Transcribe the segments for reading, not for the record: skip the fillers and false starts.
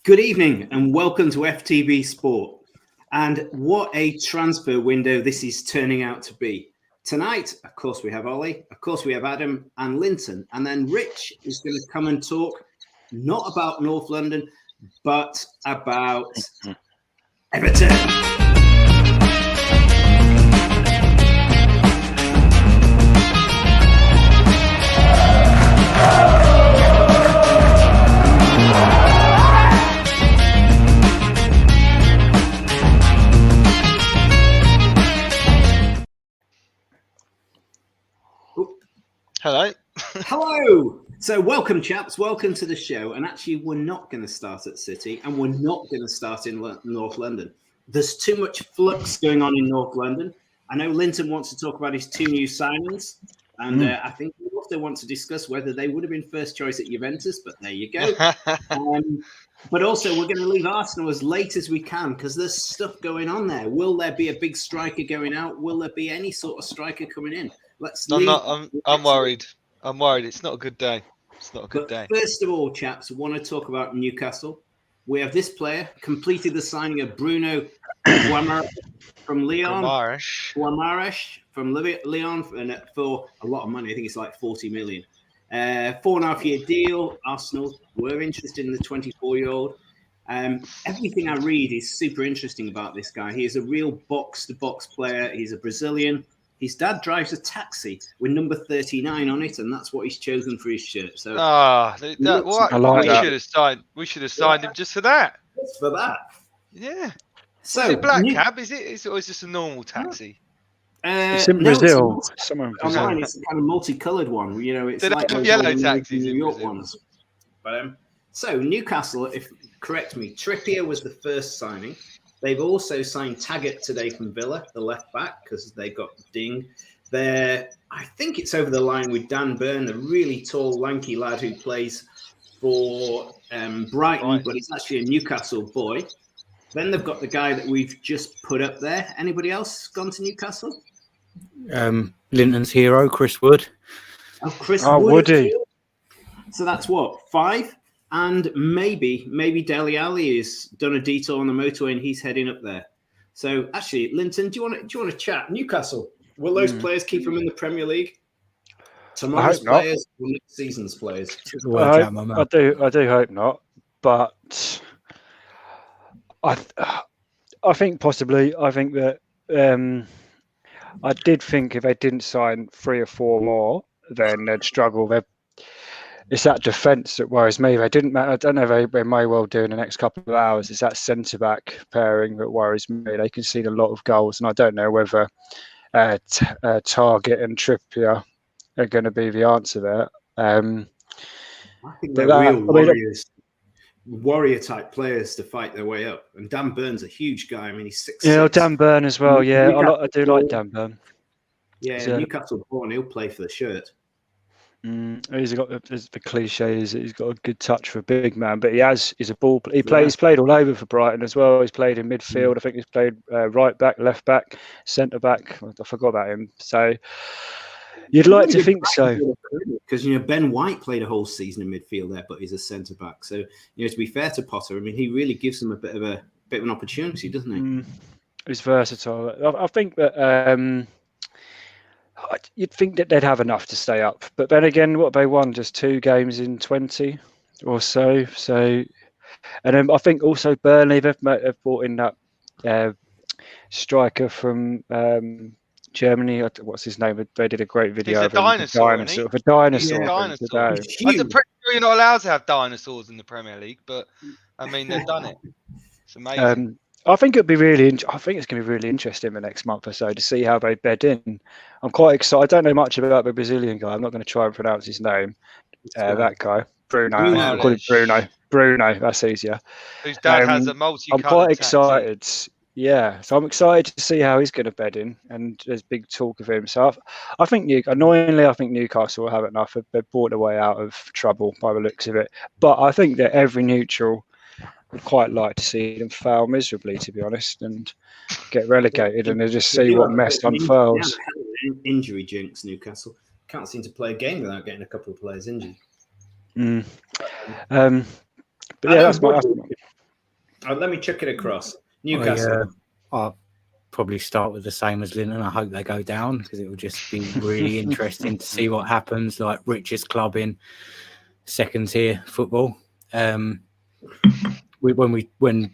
Good evening and welcome to FTV Sport. And what a transfer window this is turning out to be. Tonight, of course, we have Ollie, of course, we have Adam and Linton. And then Rich is going to come and talk not about North London, but about Everton. Hello. Hello. So welcome, chaps. Welcome to the show. And actually, we're not going to start at City and we're not going to start in North London. There's too much flux going on in North London. I know Linton wants to talk about his two new signings. And I think we also want to discuss whether they would have been first choice at Juventus. But there you go. But also, we're going to leave Arsenal as late as we can because there's stuff going on there. Will there be a big striker going out? Will there be any sort of striker coming in? I'm worried. I'm worried. It's not a good day. It's not a good day. First of all, chaps, I want to talk about Newcastle. We have this player completed the signing of Bruno Guimaraes from Lyon. Guimaraes from Lyon for a lot of money. I think it's like 40 million. 4.5-year deal. Arsenal were interested in the 24-year-old. Everything I read is super interesting about this guy. He is a real box-to-box player. He's a Brazilian. His dad drives a taxi with number 39 on it, and that's what he's chosen for his shirt. So, we should have signed him just for that. Just for that. Yeah. So, is it black cab? Is it, or is this a normal taxi? It's in Brazil. Somewhere in Brazil. Online, it's a kind of multicolored one. You know, it's like those yellow taxis in New York ones. But so Newcastle, if correct me, Trippier was the first signing. They've also signed Taggart today from Villa, the left back, because they got Ding. I think it's over the line with Dan Burn, the really tall, lanky lad who plays for Brighton, but he's actually a Newcastle boy. Then they've got the guy that we've just put up there. Anybody else gone to Newcastle? Linton's hero, Chris Wood. Oh, Chris Wood. Woody. So that's what, 5? And maybe Dele Alli has done a detour on the motorway and he's heading up there. So actually, Linton, do you want to chat Newcastle? Will those players keep them in the Premier League? Tomorrow's players or next season's players? I do hope not. But I think possibly. I think that I did think if they didn't sign 3 or 4 more, then they'd struggle. It's that defence that worries me. They didn't. I don't know. They may well do in the next couple of hours. It's that centre back pairing that worries me. They concede a lot of goals, and I don't know whether Target and Trippier are going to be the answer there. I think they're real warrior type players to fight their way up. And Dan Burn's a huge guy. I mean, he's 6'6". Yeah, Dan Burn as well. Yeah, I do like Dan Burn. Yeah, Newcastle born. He'll play for the shirt. He's got the cliche is he's got a good touch for a big man, but he's a ball. He's played all over for Brighton as well. He's played in midfield. I think he's played right back, left back, centre back. I forgot about him. So you'd like to think so, because Ben White played a whole season in midfield there, but he's a centre back. So to be fair to Potter, I mean he really gives them a bit of an opportunity, doesn't he? He's versatile. I think that. You'd think that they'd have enough to stay up, but then again, what they won just 2 games in 20 or so. So, and then I think also Burnley have brought in that striker from Germany. What's his name? They did a great video. He's a dinosaur. A dinosaur. I'm pretty sure you're not allowed to have dinosaurs in the Premier League, but I mean they've done it. It's amazing. I think it'd be I think it's going to be really interesting in the next month or so to see how they bed in. I'm quite excited. I don't know much about the Brazilian guy. I'm not going to try and pronounce his name. That guy, Bruno. I call it Bruno. Bruno. That's easier. Whose dad has a multi-coloured I'm quite excited. Yeah, so I'm excited to see how he's going to bed in, and there's big talk of him. So I think Newcastle will have enough. They've bought their way out of trouble by the looks of it. But I think that every neutral would quite like to see them fail miserably, to be honest, and get relegated, and they just see what mess unfurls. Injury jinx, Newcastle. Can't seem to play a game without getting a couple of players injured. But yeah, that's my. Let me chuck it across. Newcastle. I'll probably start with the same as Linton. I hope they go down because it will just be really interesting to see what happens. Like richest club in second tier football. When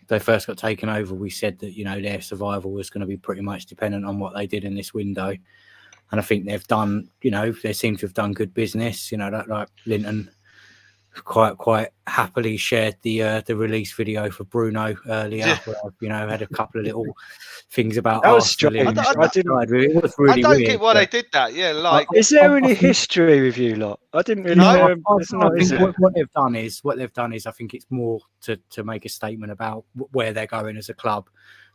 they first got taken over, we said that their survival was going to be pretty much dependent on what they did in this window, and I think they've done. They seem to have done good business. Like Linton quite happily shared the release video for Bruno earlier. Where I've, had a couple of little things about that was Arsenal. strange. It was really I don't weird, get why they did that. Yeah, like is there any history with you lot? I didn't really know. I think what they've done is I think it's more to make a statement about where they're going as a club,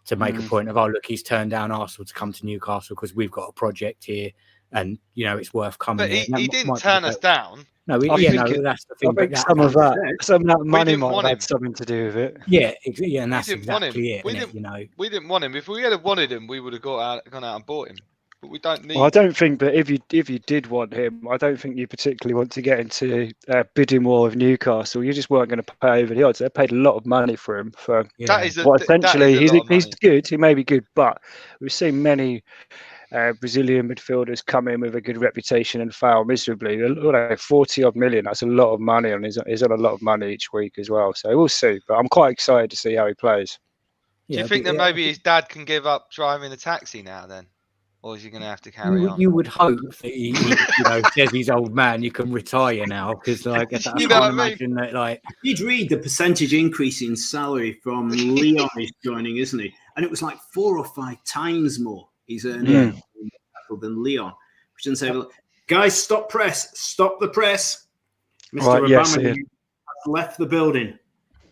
to make a point of, oh look, he's turned down Arsenal to come to Newcastle because we've got a project here, and it's worth coming. But he didn't turn us down. No, that's the thing. I think some of that money might have had something to do with it. Yeah, and that's exactly it. We didn't want him. If we had wanted him, we would have gone out and bought him. But we don't need. Well, I don't think that if you did want him, I don't think you particularly want to get into a bidding war with Newcastle. You just weren't going to pay over the odds. They paid a lot of money for him. Essentially, he's good. He may be good, but we've seen many Brazilian midfielders come in with a good reputation and fail miserably. 40-odd million, that's a lot of money, and he's on a lot of money each week as well. So we'll see. But I'm quite excited to see how he plays. Do you think that maybe his dad can give up driving a taxi now then? Or is he going to have to carry on? You would hope that he says he's old man, you can retire now. Because I can't imagine that, like... You'd read the percentage increase in salary from Leon is joining, isn't he? And it was like 4 or 5 times more he's earning than Leon. Which didn't say, well, guys, stop the press. Mr. Obama has left the building.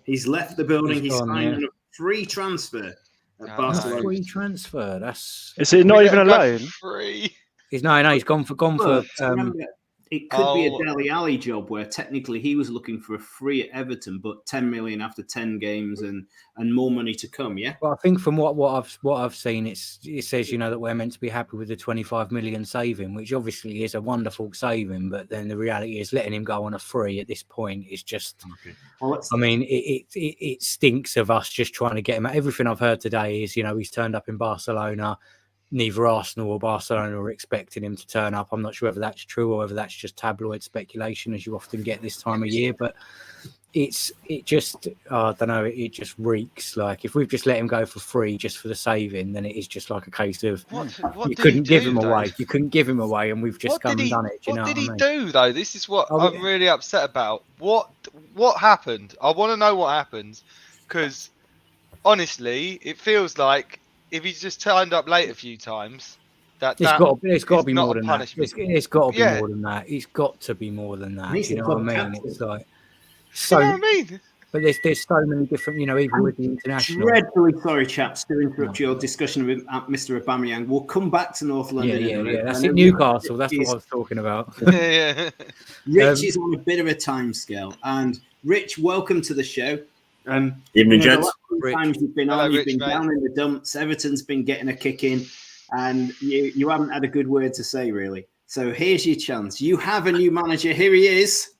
He's left the building. He's signed a free transfer at Barcelona. Free transfer. Is it not even a loan? Free. He's gone for. Remember, it could be a Dele Alli job where technically he was looking for a free at Everton, but 10 million after 10 games and more money to come. Yeah. Well, I think from what I've seen, it says that we're meant to be happy with the 25 million saving, which obviously is a wonderful saving. But then the reality is letting him go on a free at this point is just. Okay. Well, I mean, it stinks of us just trying to get him. Everything I've heard today is he's turned up in Barcelona. Neither Arsenal or Barcelona were expecting him to turn up. I'm not sure whether that's true or whether that's just tabloid speculation, as you often get this time of year. But it just I don't know. It just reeks. Like if we've just let him go for free just for the saving, then it is just like a case of you couldn't give him away. You couldn't give him away, and we've just come and done it. What did he do though? This is what I'm really upset about. What happened? I want to know what happened, because honestly, it feels like. If he's just turned up late a few times, it's got to be more than that. It's got to be more than that. It's got to be more than that. You know what I mean? It's like so. You know what I mean? But there's so many different. Even with the international. Dreadfully sorry, chaps, to interrupt your discussion with Mr. Aubameyang. We'll come back to North London. Yeah. That's in Newcastle. That's what I was talking about. Yeah. Rich is on a bit of a timescale, and Rich, welcome to the show. Evening, gents. Times you've been on, you've been down in the dumps. Everton's been getting a kick in, and you haven't had a good word to say, really. So here's your chance. You have a new manager. Here he is.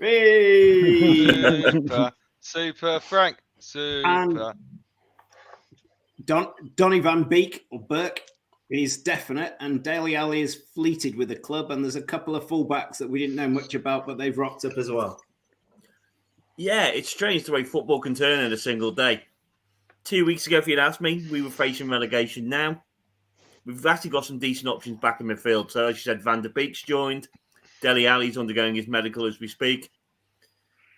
Hey! Super, Frank. Super. And Donny van Beek or Burke is definite, and Dele Alli is fleeted with the club, and there's a couple of fullbacks that we didn't know much about, but they've rocked up as well. Yeah, it's strange the way football can turn in a single day. 2 weeks ago, if you'd asked me, we were facing relegation now. We've actually got some decent options back in midfield. So, as you said, Van der Beek's joined. Dele Alli's undergoing his medical as we speak.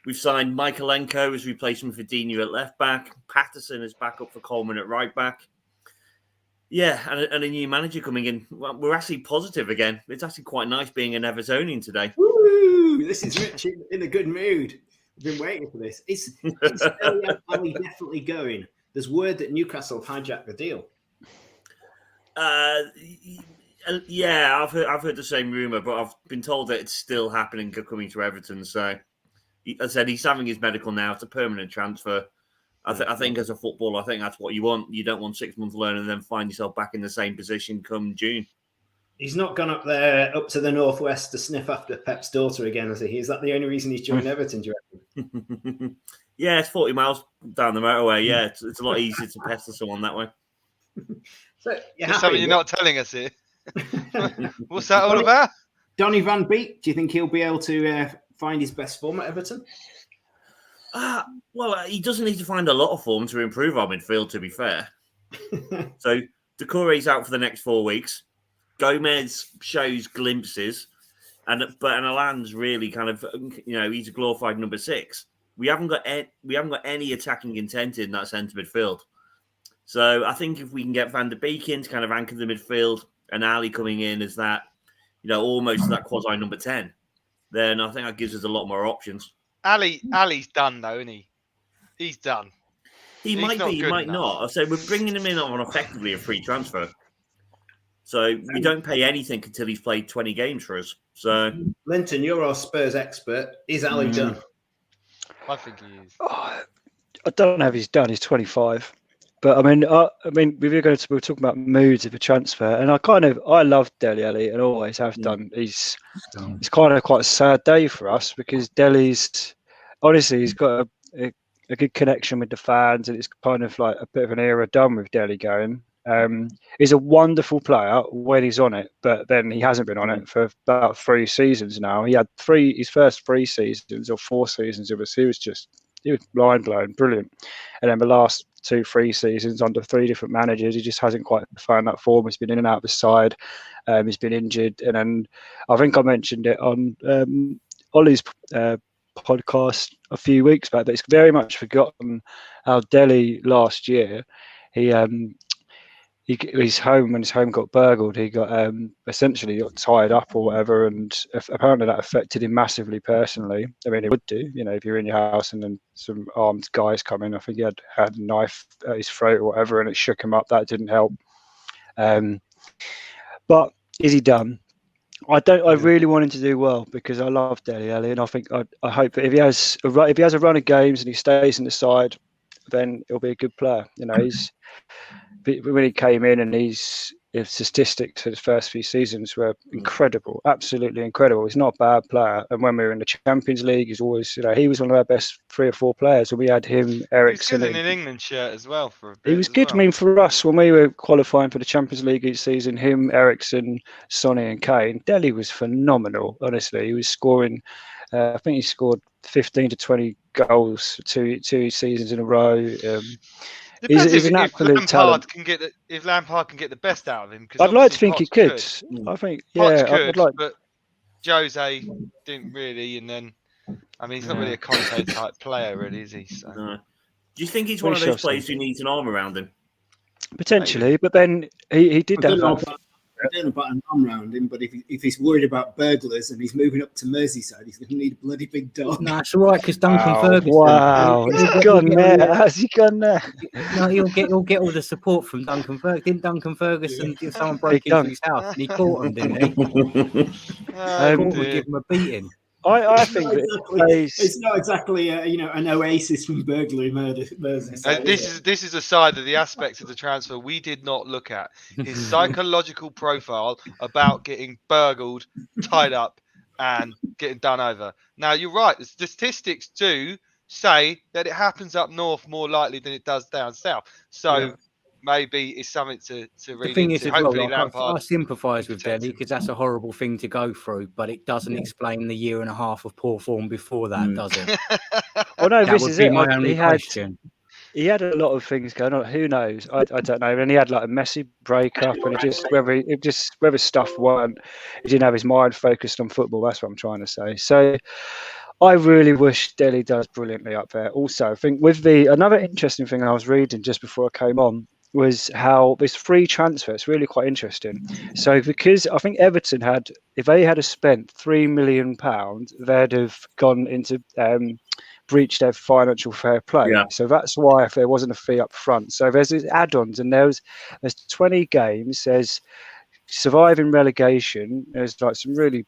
We've signed Michaelenko as replacement for Dino at left back. Patterson is back up for Coleman at right back. Yeah, and a new manager coming in. Well, we're actually positive again. It's actually quite nice being an Evertonian today. Woo! This is Rich in a good mood. Been waiting for this. Is Dele Alli definitely going? There's word that Newcastle hijacked the deal. Yeah, I've heard the same rumor, but I've been told that it's still happening, coming to Everton. So, as I said, he's having his medical now. It's a permanent transfer. I think as a footballer, I think that's what you want. You don't want 6 months loan and then find yourself back in the same position come June. He's not gone up there, up to the northwest to sniff after Pep's daughter again, has he? Is that the only reason he's joined Everton, do you reckon? Yeah, it's 40 miles down the motorway. Yeah, it's a lot easier to pester someone that way. So There's something you're not telling us here. What's that all about? Donny van Beek, do you think he'll be able to find his best form at Everton? Well, he doesn't need to find a lot of form to improve our midfield, to be fair. So Doucouré's out for the next 4 weeks. Gomez shows glimpses, but Alan's really kind of, he's a glorified number 6. We haven't got any attacking intent in that centre midfield. So I think if we can get Van der Beek in to kind of anchor the midfield and Ali coming in as that, almost that quasi number 10, then I think that gives us a lot more options. Ali's done though, isn't he? He's done. He might be, he might not. I say we're bringing him in on effectively a free transfer. So we don't pay anything until he's played 20 games for us. So Linton, you're our Spurs expert. Is Ali done? I think he is. I don't know if he's done. He's 25. But I mean, we're talking about moods of a transfer, and I love Dele Alli and always have done. It's kind of quite a sad day for us because Dele's honestly he's got a good connection with the fans, and it's kind of like a bit of an era done with Dele going. He's a wonderful player when he's on it, but then he hasn't been on it for about 3 seasons now. He had his first 3 seasons or 4 seasons of us. He was mind blowing, brilliant, and then the last 2-3 seasons under 3 different managers, he just hasn't quite found that form. He's been in and out of the side. He's been injured, and then I think I mentioned it on Ollie's podcast a few weeks back that it's very much forgotten how Dele last year his home, when his home got burgled, he got essentially got tied up or whatever, and apparently that affected him massively personally. I mean, it would do, if you're in your house and then some armed guys come in. I think he had a knife at his throat or whatever, and it shook him up. That didn't help. But is he done? I really want him to do well because I love Dele Alli, and I think I hope that if he has a run of games and he stays in the side, then he'll be a good player. When he came in, and his statistics for his first few seasons were incredible, absolutely incredible. He's not a bad player, and when we were in the Champions League, he's always, he was one of our best 3 or 4 players. And we had him, Eriksen. He was good in an England shirt as well for a bit. He was good. Well. I mean, for us, when we were qualifying for the Champions League each season, him, Eriksen, Sonny, and Kane, Dele was phenomenal. Honestly, he was scoring. I think he scored 15 to 20 goals 2 seasons in a row. He's an absolute talent. If Lampard can get the best out of him, I'd like to think he could. I think, I'd like. But Jose didn't really, and then he's not really a Conte type player, really, is he? So. No. Do you think he's one of those players who needs an arm around him? Potentially, but then he did that. I don't know about an arm around him, but if he's worried about burglars and he's moving up to Merseyside, he's going to need a bloody big dog. No, it's all right because Duncan Ferguson. Wow, he's gone there. Has he gone there? No, he'll get all the support from Duncan Ferguson. Didn't Duncan Ferguson give someone broke into his house and he caught him, didn't he? Would give him a beating. I think it's not exactly an oasis from burglary murders. This is a side of the aspects of the transfer we did not look at. His psychological profile about getting burgled, tied up, and getting done over. Now you're right. The statistics do say that it happens up north more likely than it does down south. So. Maybe it's something to read. The thing into. is, as well, I sympathise with Dele because that's a horrible thing to go through, but it doesn't explain the 1.5 years of poor form before that, does it? Oh no, this is it. My only question. He had a lot of things going on. Who knows? I don't know. And he had like a messy breakup, and whether stuff weren't. He didn't have his mind focused on football. That's what I'm trying to say. So. I really wish Dele does brilliantly up there. Also, I think another interesting thing I was reading just before I came on was how this free transfer is really quite interesting. So because I think Everton if they had spent £3 million, they'd have gone into breached their financial fair play. Yeah. So that's why if there wasn't a fee up front. So there's these add-ons, and there's 20 games. There's surviving relegation. There's like some really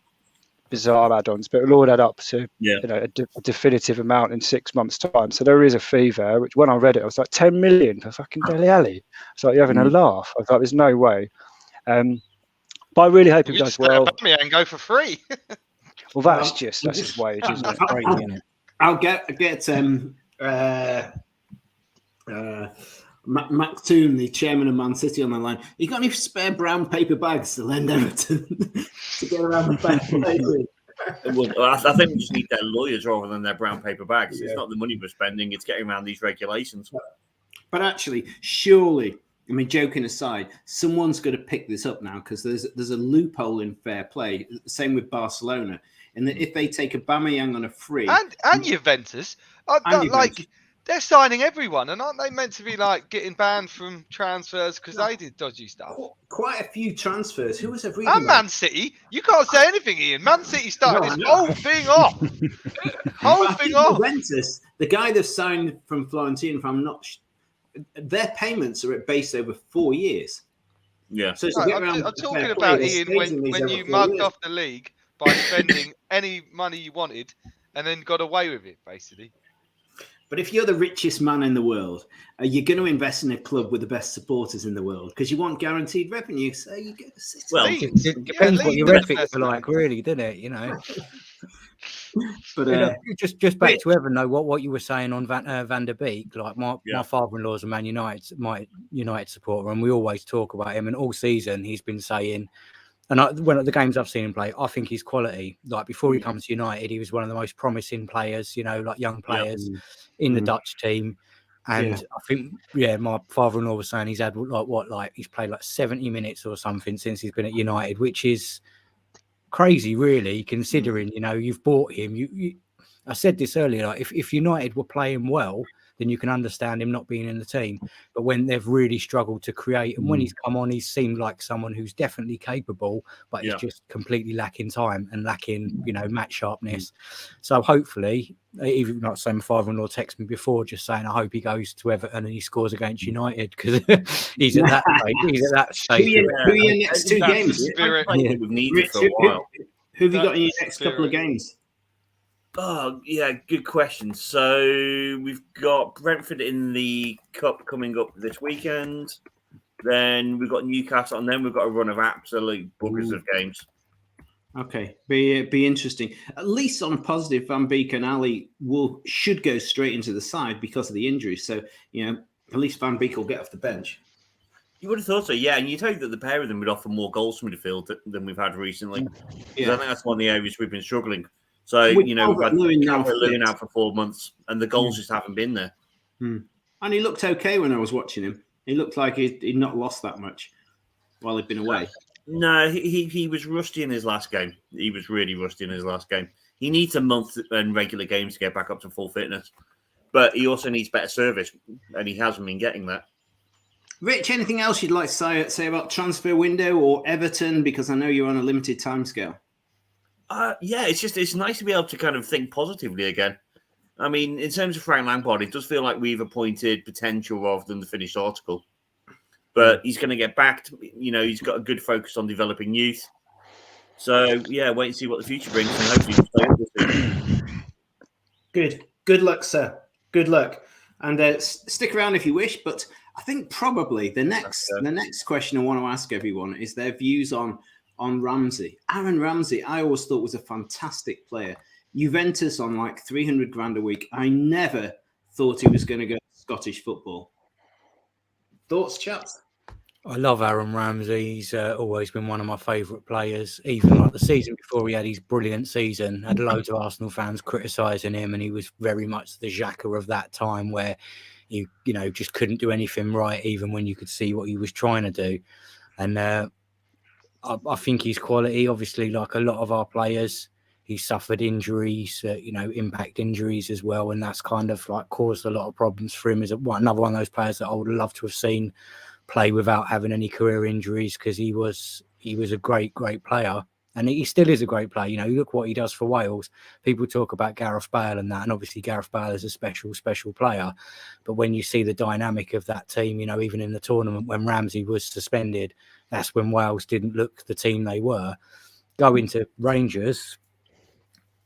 bizarre add-ons, but it'll all add up to a definitive amount in 6 months' time. So there is a fee there, which when I read it, I was like 10 million for fucking Dele Alli. It's like you're having a laugh. I thought there's no way. But I really hope he does well. And go for free. Well, that's his wage, isn't it? I'll get Mac Toon, the chairman of Man City, on the line. You got any spare brown paper bags to lend Everton to get around the back? I think we just need their lawyers rather than their brown paper bags. It's not the money we're spending; it's getting around these regulations. But actually, surely, I mean, joking aside, someone's going to pick this up now because there's a loophole in fair play. Same with Barcelona, and that if they take Aubameyang on a free, and Juventus, like they're signing everyone, and aren't they meant to be like getting banned from transfers because they did dodgy stuff? Quite a few transfers. Who was reading? And Man City, you can't say anything, Ian. Man City started this whole thing off. Juventus, the guy they've signed from Florentino, if I'm not. Their payments are based over 4 years. Yeah. So I'm talking about, Ian, when you mugged off the league by spending any money you wanted and then got away with it, basically. But if you're the richest man in the world, you're going to invest in a club with the best supporters in the world because you want guaranteed revenue. So you go to City. Well, it depends what your ethics are like, really, doesn't it? You know. But just back to Evan, though, what you were saying on Van der Beek, like my father-in-law's a Man United supporter, and we always talk about him. And all season he's been saying, and when the games I've seen him play, I think he's quality. Like before he comes to United, he was one of the most promising players, like young players in the Dutch team. And I think, my father-in-law was saying he's had he's played like 70 minutes or something since he's been at United, which is crazy, really, considering you've bought him. I said this earlier, like if United were playing well, then you can understand him not being in the team. But when they've really struggled to create, and when he's come on, he's seemed like someone who's definitely capable, but he's just completely lacking time and lacking, match sharpness. So hopefully, even like saying my father-in-law texted me before, just saying I hope he goes to Everton and he scores against United because he's at that stage. He's at that stage. Who are your next two games? We've needed for a while. Who have you got in your next couple of games? Oh, yeah, good question. So we've got Brentford in the Cup coming up this weekend. Then we've got Newcastle, and then we've got a run of absolute buggers of games. Okay, be interesting. At least on a positive, Van Beek and Ali should go straight into the side because of the injuries. So, at least Van Beek will get off the bench. You would have thought so, yeah. And you'd hope that the pair of them would offer more goals from midfield than we've had recently. Yeah. I think that's one of the areas we've been struggling. So, we've had Lewin out for 4 months, and the goals just haven't been there. And he looked okay when I was watching him. He looked like he'd not lost that much while he'd been away. No, he was rusty in his last game. He was really rusty in his last game. He needs a month and regular games to get back up to full fitness. But he also needs better service, and he hasn't been getting that. Rich, anything else you'd like to say about transfer window or Everton? Because I know you're on a limited timescale. It's nice to be able to kind of think positively again. I mean, in terms of Frank Lampard, it does feel like we've appointed potential rather than the finished article. But he's going to get back to, he's got a good focus on developing youth. So, wait and see what the future brings, and hopefully he'll stay with it. Good luck, sir. Good luck. And stick around if you wish, but I think probably the next question I want to ask everyone is their views on Ramsey. Aaron Ramsey, I always thought was a fantastic player. Juventus on like 300 grand a week. I never thought he was going to go to Scottish football. Thoughts, chaps? I love Aaron Ramsey. He's always been one of my favourite players. Even like the season before he had his brilliant season, had loads of Arsenal fans criticising him, and he was very much the Xhaka of that time where he, just couldn't do anything right, even when you could see what he was trying to do. And I think he's quality. Obviously, like a lot of our players, he suffered injuries, impact injuries as well, and that's kind of like caused a lot of problems for him. As another one of those players that I would love to have seen play without having any career injuries, because he was a great player, and he still is a great player. You look what he does for Wales. People talk about Gareth Bale and that, and obviously Gareth Bale is a special player. But when you see the dynamic of that team, even in the tournament when Ramsey was suspended, that's when Wales didn't look the team they were. Going to Rangers,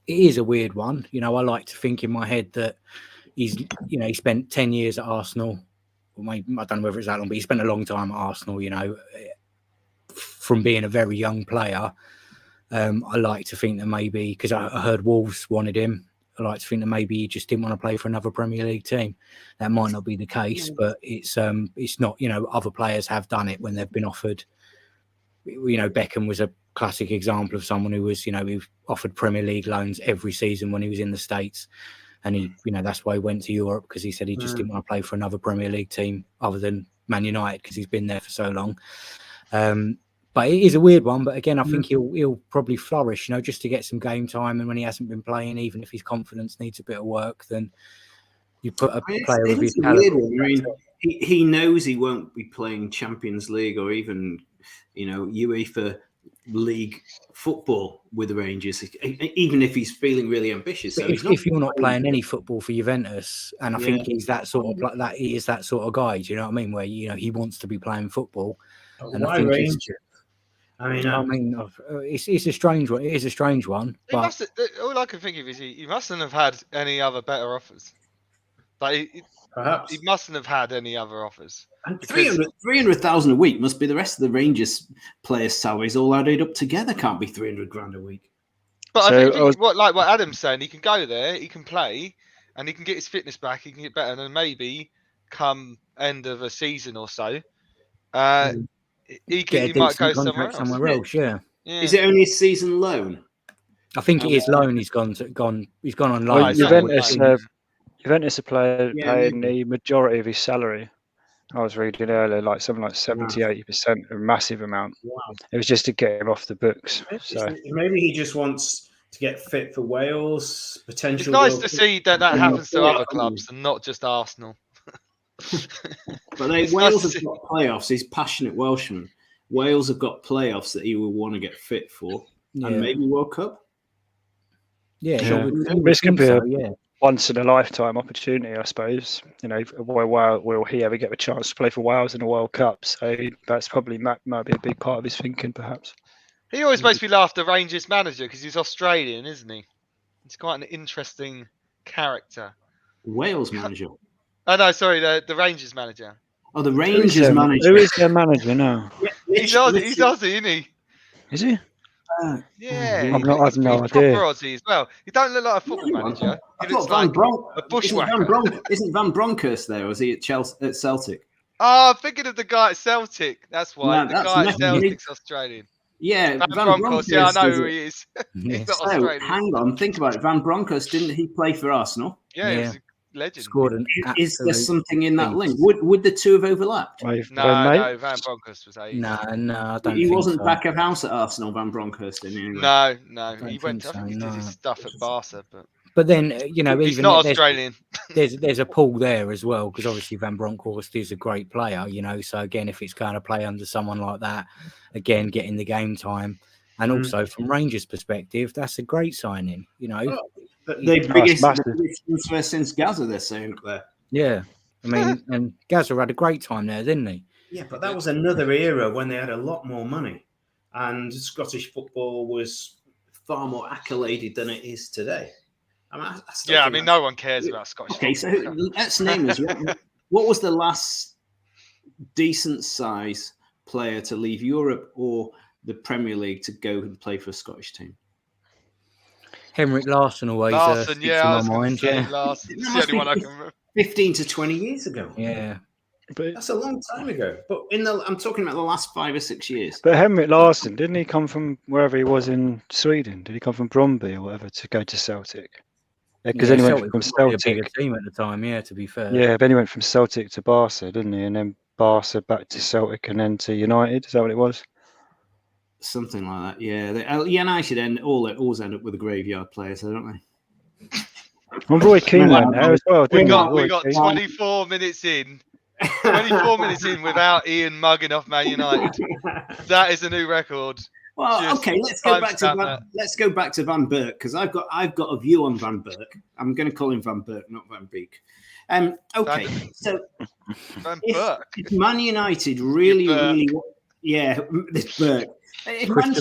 it is a weird one. I like to think in my head that he spent 10 years at Arsenal. I don't know whether it's that long, but he spent a long time at Arsenal, from being a very young player. I like to think that maybe, because I heard Wolves wanted him, I like to think that maybe he just didn't want to play for another Premier League team. That might not be the case, but it's not. Other players have done it when they've been offered. Beckham was a classic example of someone who was, he offered Premier League loans every season when he was in the States, and he, that's why he went to Europe, because he said he just didn't want to play for another Premier League team other than Man United because he's been there for so long. But it is a weird one. But again, I think he'll probably flourish, just to get some game time. And when he hasn't been playing, even if his confidence needs a bit of work, then you put a player with his talent. He knows he won't be playing Champions League or even, UEFA League football with the Rangers, even if he's feeling really ambitious. So if you're not playing any football for Juventus, and I think he's that sort of that, he is that sort of guy. Do you know what I mean? Where he wants to be playing football. And why Rangers? It's a strange one. It is a strange one. But all I can think of is he mustn't have had any other better offers. Perhaps he mustn't have had any other offers. And 300,000 a week must be the rest of the Rangers players' salaries all added up together. Can't be 300 grand a week. But I think what Adam's saying, he can go there, he can play, and he can get his fitness back. He can get better, and then maybe come end of a season or so, he might go somewhere else. Yeah. Is it only a season loan? I think it is loan. He's gone on loan. Juventus are paying the majority of his salary. I was reading earlier, something like 70-80%, a massive amount. Wow. It was just to get him off the books. So maybe he just wants to get fit for Wales. Potential. It's nice to see that happens to other clubs and not just Arsenal. But Wales have got playoffs. He's passionate Welshman. Wales have got playoffs that he will want to get fit for, and maybe World Cup. This could be a once in a lifetime opportunity, I suppose. Will he ever get a chance to play for Wales in a World Cup? So that's probably might be a big part of his thinking, perhaps. He always makes me laugh, the Rangers manager, because he's Australian, isn't he? He's quite an interesting character. Wales manager. Oh no, sorry, the Rangers manager. Oh, the Rangers manager. Who is their manager now? He's Aussie, isn't he? Is he? Yeah, I've no idea. Proper Aussie as well. He don't look like a football manager. He looks like a bushwhacker. Isn't Van Bronckhorst there, or is he at Celtic? Oh, I'm thinking of the guy at Celtic. That's why. The guy at Celtic's Australian. Yeah, Van Bronckhorst. Yeah, I know who he is. He's not Australian. Hang on, think about it. Van Bronckhorst, didn't he play for Arsenal? Yeah, he was a legend. Scored is there something in that link? Would the two have overlapped? No, Van Bronckhorst was 8. No, I don't. He wasn't back of house at Arsenal, Van Bronckhorst. Anyway. No, he went. I think he did his stuff at Barca, but then he's even not Australian. There's a pull there as well, because obviously Van Bronckhorst is a great player, So again, if it's going to play under someone like that, again getting the game time, and also from Rangers' perspective, that's a great signing. But the biggest transfer since Gaza, they're saying up there. Yeah, I mean, and Gaza had a great time there, didn't he? Yeah, but that was another era when they had a lot more money, and Scottish football was far more accoladed than it is today. I mean, no one cares about Scottish. Okay, so let's name us. What was the last decent size player to leave Europe or the Premier League to go and play for a Scottish team? Henrik Larsson always Larsson, in my mind. Larsson. It's the only one I can remember. 15 to 20 years ago. Yeah. But that's a long time ago. But I'm talking about the last 5 or 6 years. But Henrik Larsson, didn't he come from wherever he was in Sweden? Did he come from Bromby or whatever to go to Celtic? Because then he went from Celtic. A bigger team at the time, to be fair. Yeah, then he went from Celtic to Barca, didn't he? And then Barca back to Celtic and then to United. Is that what it was? Something like that, yeah. United always end up with a graveyard players, don't they? And Roy Keane went there as well. We got 24 minutes in. 24 minutes in without Ian mugging off Man United. That is a new record. Well, okay, let's go back to Van Berk, because I've got a view on Van Berk. I'm going to call him Van Berk, not Van Beek. Okay, so if Man United really, this Berk. If Man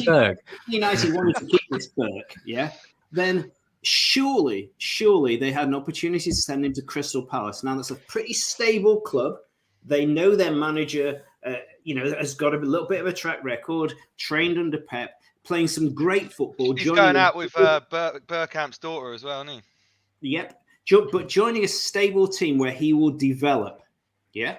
United wanted to keep this Berk, then surely they had an opportunity to send him to Crystal Palace. Now that's a pretty stable club. They know their manager, has got a little bit of a track record, trained under Pep, playing some great football. He's going out with Bergkamp's daughter as well, isn't he? Yep. But joining a stable team where he will develop. Yeah.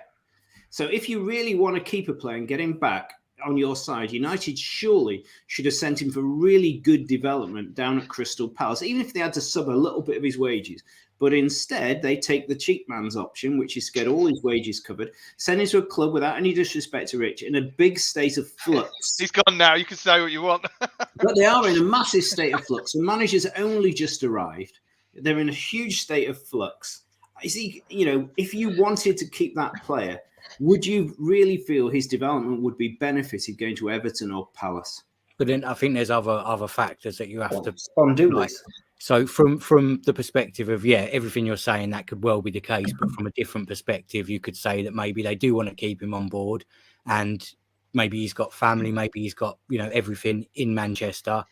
So if you really want to keep a player and get him back on your side, United surely should have sent him for really good development down at Crystal Palace, even if they had to sub a little bit of his wages. But instead, they take the cheap man's option, which is to get all his wages covered, send him to a club without any disrespect to Rich, in a big state of flux. He's gone now. You can say what you want. But they are in a massive state of flux. The manager's only just arrived. They're in a huge state of flux. Is he, if you wanted to keep that player, would you really feel his development would be benefited going to Everton or Palace? But then I think there's other factors that you have to like. So from the perspective of, everything you're saying, that could well be the case. But from a different perspective, you could say that maybe they do want to keep him on board, and maybe he's got family, maybe he's got, everything in Manchester.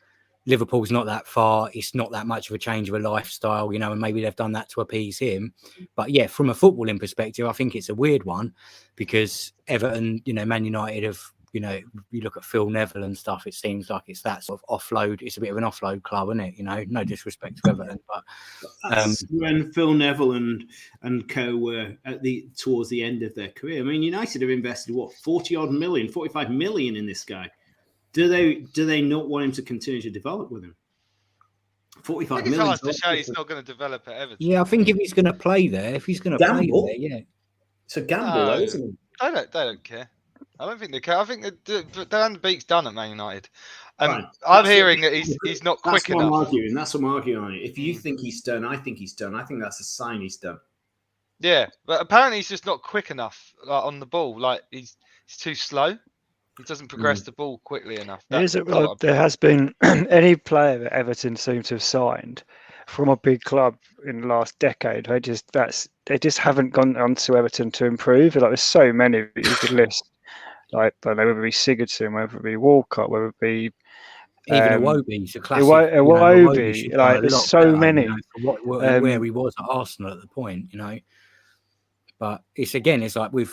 Liverpool's not that far. It's not that much of a change of a lifestyle, and maybe they've done that to appease him. But from a footballing perspective, I think it's a weird one, because Everton, Man United have, you look at Phil Neville and stuff, it seems like it's that sort of offload. It's a bit of an offload club, isn't it? No disrespect to Everton, but when Phil Neville and co were towards the end of their career, I mean, United have invested 45 million in this guy. Do they not want him to continue to develop with him? 45 million. It's hard to say he's not going to develop at Everton. Yeah, I think if he's going to play there, it's a gamble, though, isn't it? They don't care. I don't think they care. I think Dan Beek's done at Man United. I'm hearing that he's not quick enough. That's what I'm arguing on it. If you think he's done, I think he's done. I think that's a sign he's done. Yeah, but apparently he's just not quick enough on the ball. Like he's too slow. He doesn't progress the ball quickly enough. There has been any player that Everton seem to have signed from a big club in the last decade. They just haven't gone on to Everton to improve. Like, there's so many that you could list. Like, whether it be Sigurdsson, whether it be Walcott, whether it be even Iwobi, it's a classic. Iwobi, like there's so many. Where he was at Arsenal at the point, But it's like with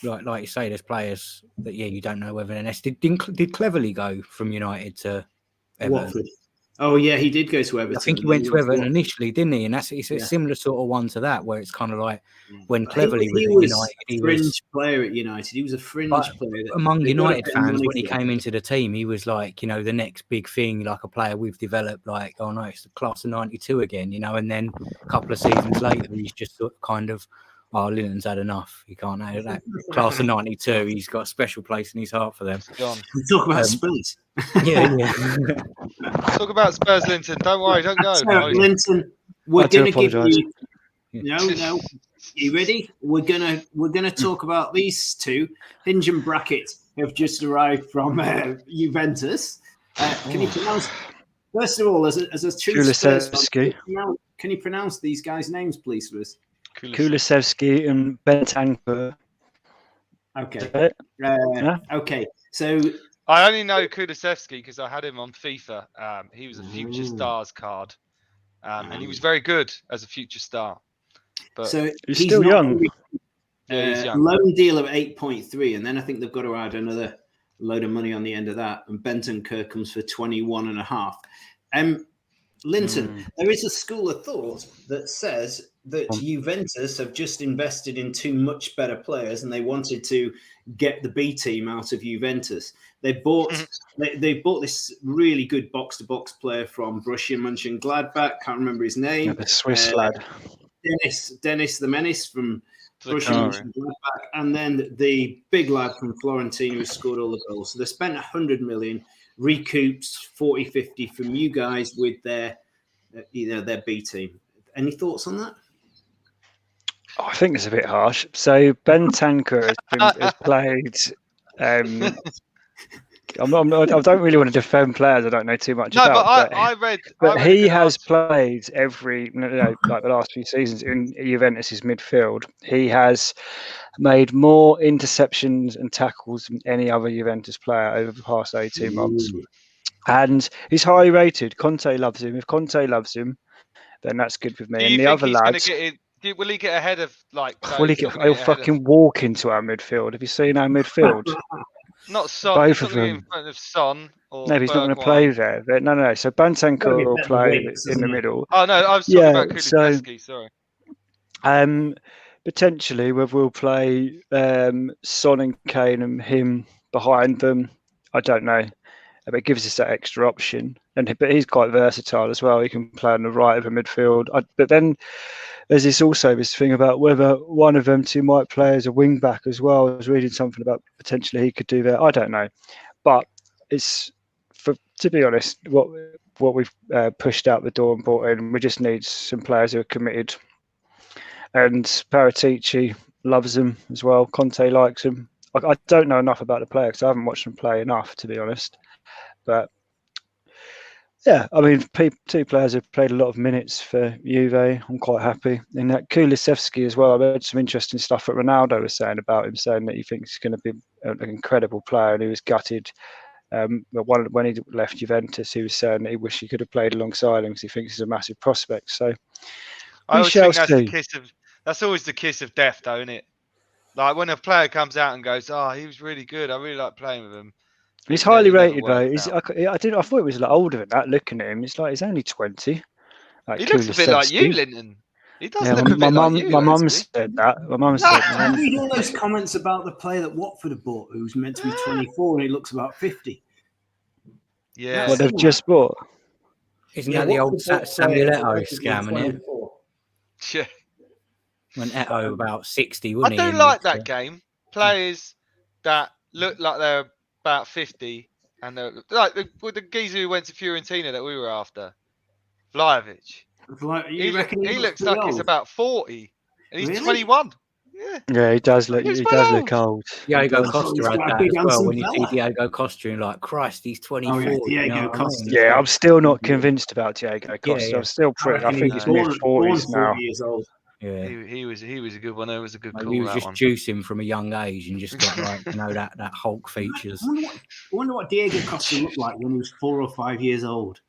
like you say, there's players that you don't know whether they're did Cleverley go from United to Everton? Watford. Oh yeah, he did go to Everton. I think he went to Everton initially, didn't he? And it's a similar sort of one to that, where it's kind of like when Cleverley was at United, he was a fringe player at United. He was a fringe player. Among United fans, when he came into the team, he was like, the next big thing, like a player we've developed. Like, oh no, it's the class of '92 again, And then a couple of seasons later, he's just sort of kind of, Lennon's had enough. He can't have that class of '92. He's got a special place in his heart for them. We talk about Spurs. Yeah. Talk about Spurs, Linton. Don't worry, don't go. Linton, we're going to give you. No. You ready? We're gonna talk about these two. Hinge and Brackett have just arrived from Juventus. Can you pronounce? First of all, as a true Spurs fan, can you pronounce these guys' names, please, for us? Kulusevski and Bentancur. Okay. Okay. So I only know Kulusevski because I had him on FIFA. He was a Future Stars card, and he was very good as a Future Star. But so he's still young. He's young. Loan deal of 8.3, and then I think they've got to add another load of money on the end of that. And Bentancur comes for 21.5. Linton, there is a school of thought that says that Juventus have just invested in two much better players, and they wanted to get the B team out of Juventus. They bought this really good box-to-box player from Borussia Mönchengladbach. Can't remember his name. The Swiss lad, Dennis the Menace from Borussia Mönchengladbach, and then the big lad from Fiorentina who scored all the goals. So they spent 100 million. Recouped 40-50 from you guys with their B team. Any thoughts on that? I think it's a bit harsh. So Bentancur has played. I don't really want to defend players I don't know too much about. But he has played like the last few seasons in Juventus's midfield. He has made more interceptions and tackles than any other Juventus player over the past 18 months. And he's highly rated. Conte loves him. If Conte loves him, then that's good with me. And the other lads... Will he get ahead of He'll fucking walk into our midfield. Have you seen our midfield? Not Son. Both of them. In front of Son. Or No, he's not going to play there. No. So Bentancur will play in the middle. Oh no, I was talking about Kulusevski. Sorry. Potentially, whether we'll play Son and Kane and him behind them, I don't know. But it gives us that extra option, but he's quite versatile as well. He can play on the right of the midfield. But then there's this thing about whether one of them two might play as a wing back as well. I was reading something about potentially he could do that. I don't know, but to be honest, what we've pushed out the door and brought in, we just need some players who are committed. And Paratici loves them as well. Conte likes them. I don't know enough about the player because I haven't watched them play enough, to be honest. But yeah, I mean, two players have played a lot of minutes for Juve. I'm quite happy. And that Kulusevski as well. I read some interesting stuff that Ronaldo was saying about him, saying that he thinks he's going to be an incredible player, and he was gutted. But when he left Juventus, he was saying that he wished he could have played alongside him because he thinks he's a massive prospect. So I always think that's always the kiss of death, though, isn't it? Like when a player comes out and goes, "Oh, he was really good. I really like playing with him." He's highly rated, though. I thought it was like older than that. Looking at him, it's like he's only 20. Like, he looks a bit like you, Linton. He does look a bit like you. My mum said that. My mum said that. I read all those comments about the player that Watford have bought, who's meant to be 24 and he looks about 50. Yeah. What they've just bought. Isn't that the old Samuel Eto'o scam, isn't it? Yeah. When Eto'o about 60, wasn't he? I do like that game. Players that look like they're about 50 and they're like the geezer who went to Fiorentina that we were after, Vlahovic. He looks like he's about 40 and he's 21. Yeah, he does look old. Diego Costa had that as well. When you see Diego Costa, you're like, Christ, he's 24. Oh, yeah, Diego Costa. Yeah, I'm still not convinced about Diego Costa. I'm still I think he's mid-40s now. Years old. Yeah, he was a good one. It was a good call. He was just juicing from a young age and just got like that Hulk features. I wonder what Diego Costa looked like when he was 4 or 5 years old.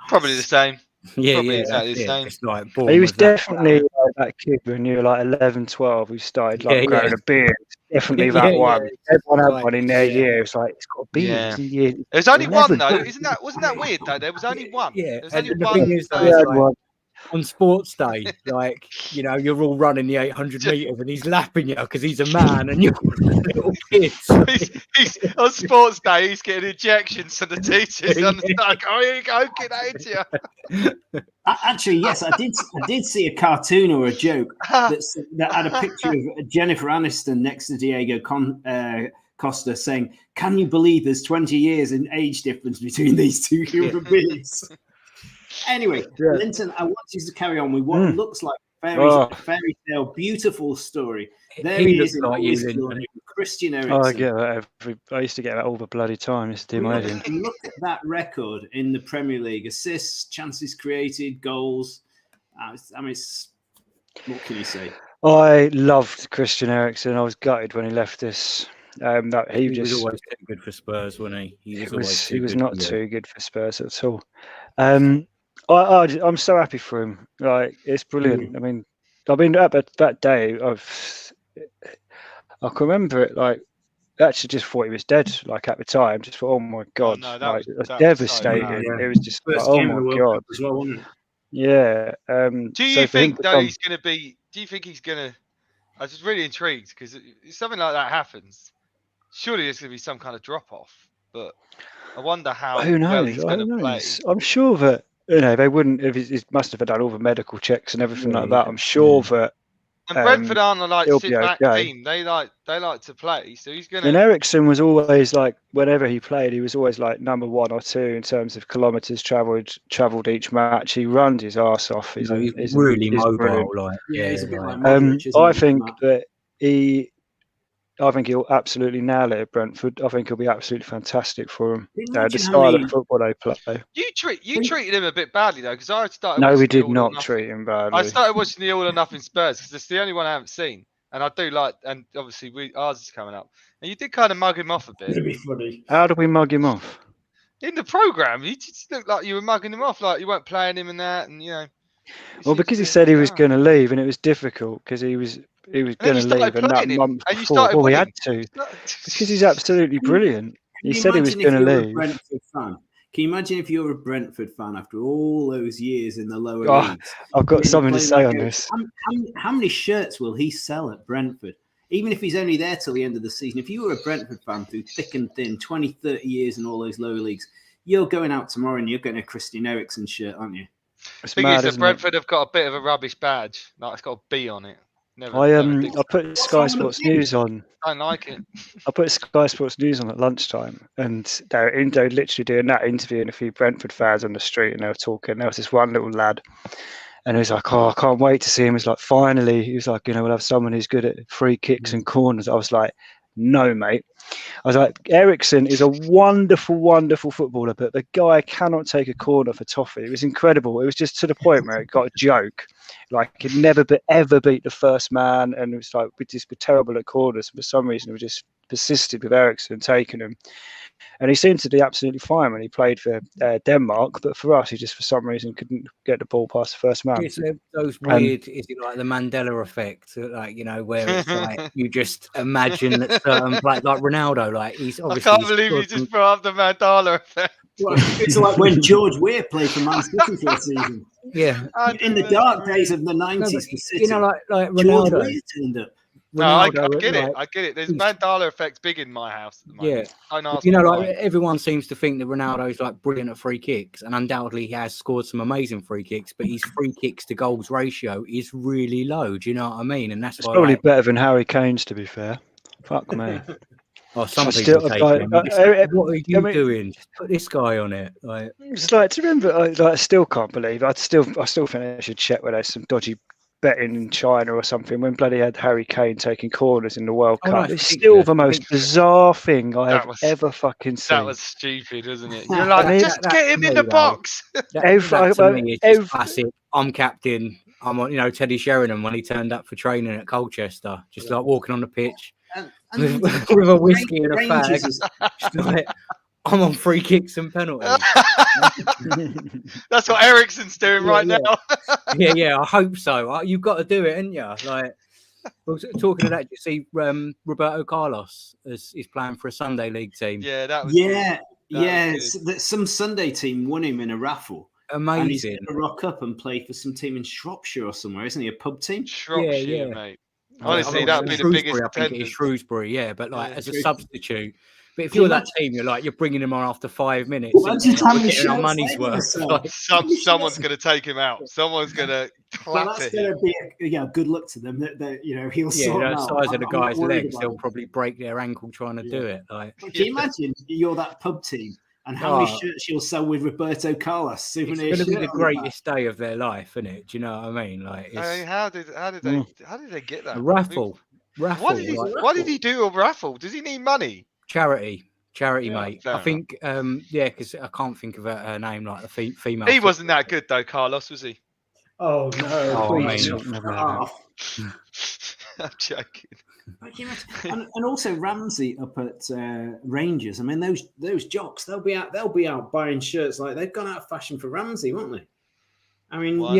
Probably the same. Probably exactly the same. Like he was definitely that kid when you were like 11, 12 who started growing a beard. Definitely that one. Everyone had one in their year. It was like, it's got a beard. Yeah. There's only one though. Wasn't that weird though? There was only one. Yeah. There's only the one. Thing is, like, on sports day, like, you're all running the 800 meters and he's lapping you because he's a man and you're little kids. He's on sports day, he's getting injections to the teachers on the side. Oh, here you go, get that into you. Actually, yes, I did see a cartoon or a joke that had a picture of Jennifer Aniston next to Diego Costa saying, "Can you believe there's 20 years in age difference between these two human beings?" Anyway, Linton, I want you to carry on with what looks like a fairy tale, beautiful story. There he is in his story, Christian Eriksen. Oh, I get that. I used to get that all the bloody time. It's do my head in. Look at that record in the Premier League: assists, chances created, goals. I mean, what can you say? I loved Christian Eriksen. I was gutted when he left us. He was always too good for Spurs, wasn't he? He was not too good for Spurs at all. I'm so happy for him. Like, it's brilliant. I mean at that day, I can remember it. Like, I actually just thought he was dead. Like at the time, just thought, oh my god, that was devastating. It was just like, oh my god. As well, wasn't it? Yeah. Do you think though he's going to be? Do you think he's going to? I was just really intrigued because if something like that happens, surely there's going to be some kind of drop off. But I wonder how well he's going to play. I'm sure that. They wouldn't. If he must have done all the medical checks and everything like that. I'm sure that. And Brentford aren't a sit back team. They like to play. So he's gonna. And Eriksen was always like, whenever he played, he was always like number 1 or 2 in terms of kilometres travelled each match. He runs his arse off. He's really mobile. Like, he's a bit like Modric, I think that I think he'll absolutely nail it at Brentford. I think he'll be absolutely fantastic for him. The style of football they play. You treated him a bit badly though, because I started. No, we did not treat him badly. I started watching the All or Nothing Spurs because it's the only one I haven't seen, and I do like. And obviously, ours is coming up, and you did kind of mug him off a bit. It'd be funny. How did we mug him off? In the programme, you just looked like you were mugging him off, like you weren't playing him and that, and Well, because he said he was going to leave, and it was difficult because he was going to leave, and that month before, we had to, because he's absolutely brilliant. He said he was going to leave. Brentford fan? Can you imagine if you're a Brentford fan after all those years in the lower leagues? I've got something to say on this. How many shirts will he sell at Brentford? Even if he's only there till the end of the season. If you were a Brentford fan through thick and thin, 20, 30 years in all those lower leagues, you're going out tomorrow and you're getting a Christian Eriksen shirt, aren't you? The thing is that Brentford have got a bit of a rubbish badge. Like it's got a B on it. I put Sky Sports News on. I don't like it. I put Sky Sports News on at lunchtime, and they're literally doing that, interviewing a few Brentford fans on the street, and they were talking. There was this one little lad, and he was like, "Oh, I can't wait to see him." He's like, "Finally," he was like, "we'll have someone who's good at free kicks and corners." I was like, "No, mate." I was like, Eriksen is a wonderful, wonderful footballer, but the guy cannot take a corner for toffee. It was incredible. It was just to the point where it got a joke. Like, he'd never ever beat the first man, and it was like, we just were terrible at corners. For some reason, we just persisted with Eriksen taking them. And he seemed to be absolutely fine when he played for Denmark, but for us, he just for some reason couldn't get the ball past the first man. It's those weird, is it like the Mandela effect, like where it's like you just imagine that certain like Ronaldo, like he's obviously. I can't believe you just brought up the Mandela effect. Well, it's like when George Weah played for Man City for a season. Yeah, in the dark days of the 90s, for City, like Ronaldo. George Weah turned up. No, I get it. I get it. There's Mandela effects big in my house at the moment. Yeah, like everyone seems to think that Ronaldo's like brilliant at free kicks, and undoubtedly he has scored some amazing free kicks. But his free kicks to goals ratio is really low. Do you know what I mean? And that's it's probably better than Harry Kane's, to be fair. Fuck me. Oh, some people take him. What are you doing? Just put this guy on it. Like, it's like, to remember, I still can't believe. I still think they should check whether there's some dodgy betting in China or something. When bloody had Harry Kane taking corners in the World Cup, it's still the most bizarre thing I have ever fucking seen. That was stupid, isn't it? You're like, just get him in the box. It's classic. I'm captain. I'm on, Teddy Sheringham when he turned up for training at Colchester, just like walking on the pitch with a whiskey and a fag. I'm on free kicks and penalties. That's what Eriksen's doing right now. yeah, I hope so. You've got to do it, ain't you? Like, talking of that, you see Roberto Carlos is playing for a Sunday League team. Yeah, that was some Sunday team won him in a raffle. Amazing. And he's going to rock up and play for some team in Shropshire or somewhere, isn't he? A pub team? Shropshire, mate. Honestly, that would be the biggest attendance. I think it is Shrewsbury, but like as a substitute. But if you're that team, you're bringing him on after 5 minutes. We're getting our money's worth. Someone's going to take him out. Someone's going to clap that's going to be good luck to them. That he'll sort the out. size of the guy's legs, they'll probably break their ankle trying to do it. Like, can you imagine you're that pub team and how many shirts you'll sell with Roberto Carlos? Souvenir it's going to be the greatest day of their life, isn't it? Do you know what I mean? Like, how did they get that? A raffle. Why did he do a raffle? Does he need money? Charity, mate. I think, because I can't think of her name, like the female. He wasn't that good though, Carlos, was he? Oh no! I'm joking. And also Ramsey up at Rangers. I mean, those jocks, they'll be out buying shirts like they've gone out of fashion for Ramsey, won't they? I mean, I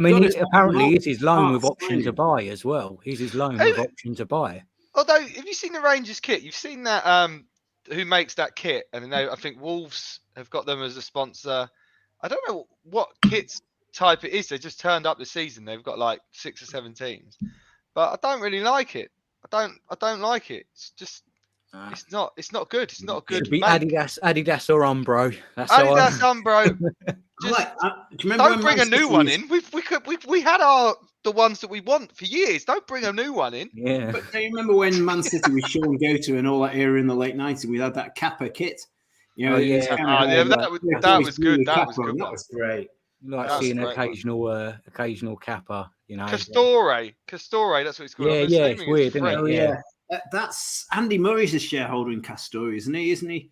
mean, apparently it's his loan with option to buy as well. He's his loan with option to buy. Although, have you seen the Rangers kit? You've seen that who makes that kit? And I think Wolves have got them as a sponsor. I don't know what kits type it is. They just turned up this season. They've got like 6 or 7 teams, but I don't really like it. I don't like it. It's just it's not good. It's not a good. Should be Adidas or Umbro. That's Adidas Umbro. Do you remember don't bring a new one in. We had the ones that we want for years. Don't bring a new one in. Yeah. But do you remember when Man City with Sean Goater and all that era in the late 90s? We had that Kappa kit. That was good. That was great. Like seeing occasional Kappa, Castore. That's what it's called. Yeah, it's weird, isn't it? Yeah. That's Andy Murray's a shareholder in Castore, isn't he?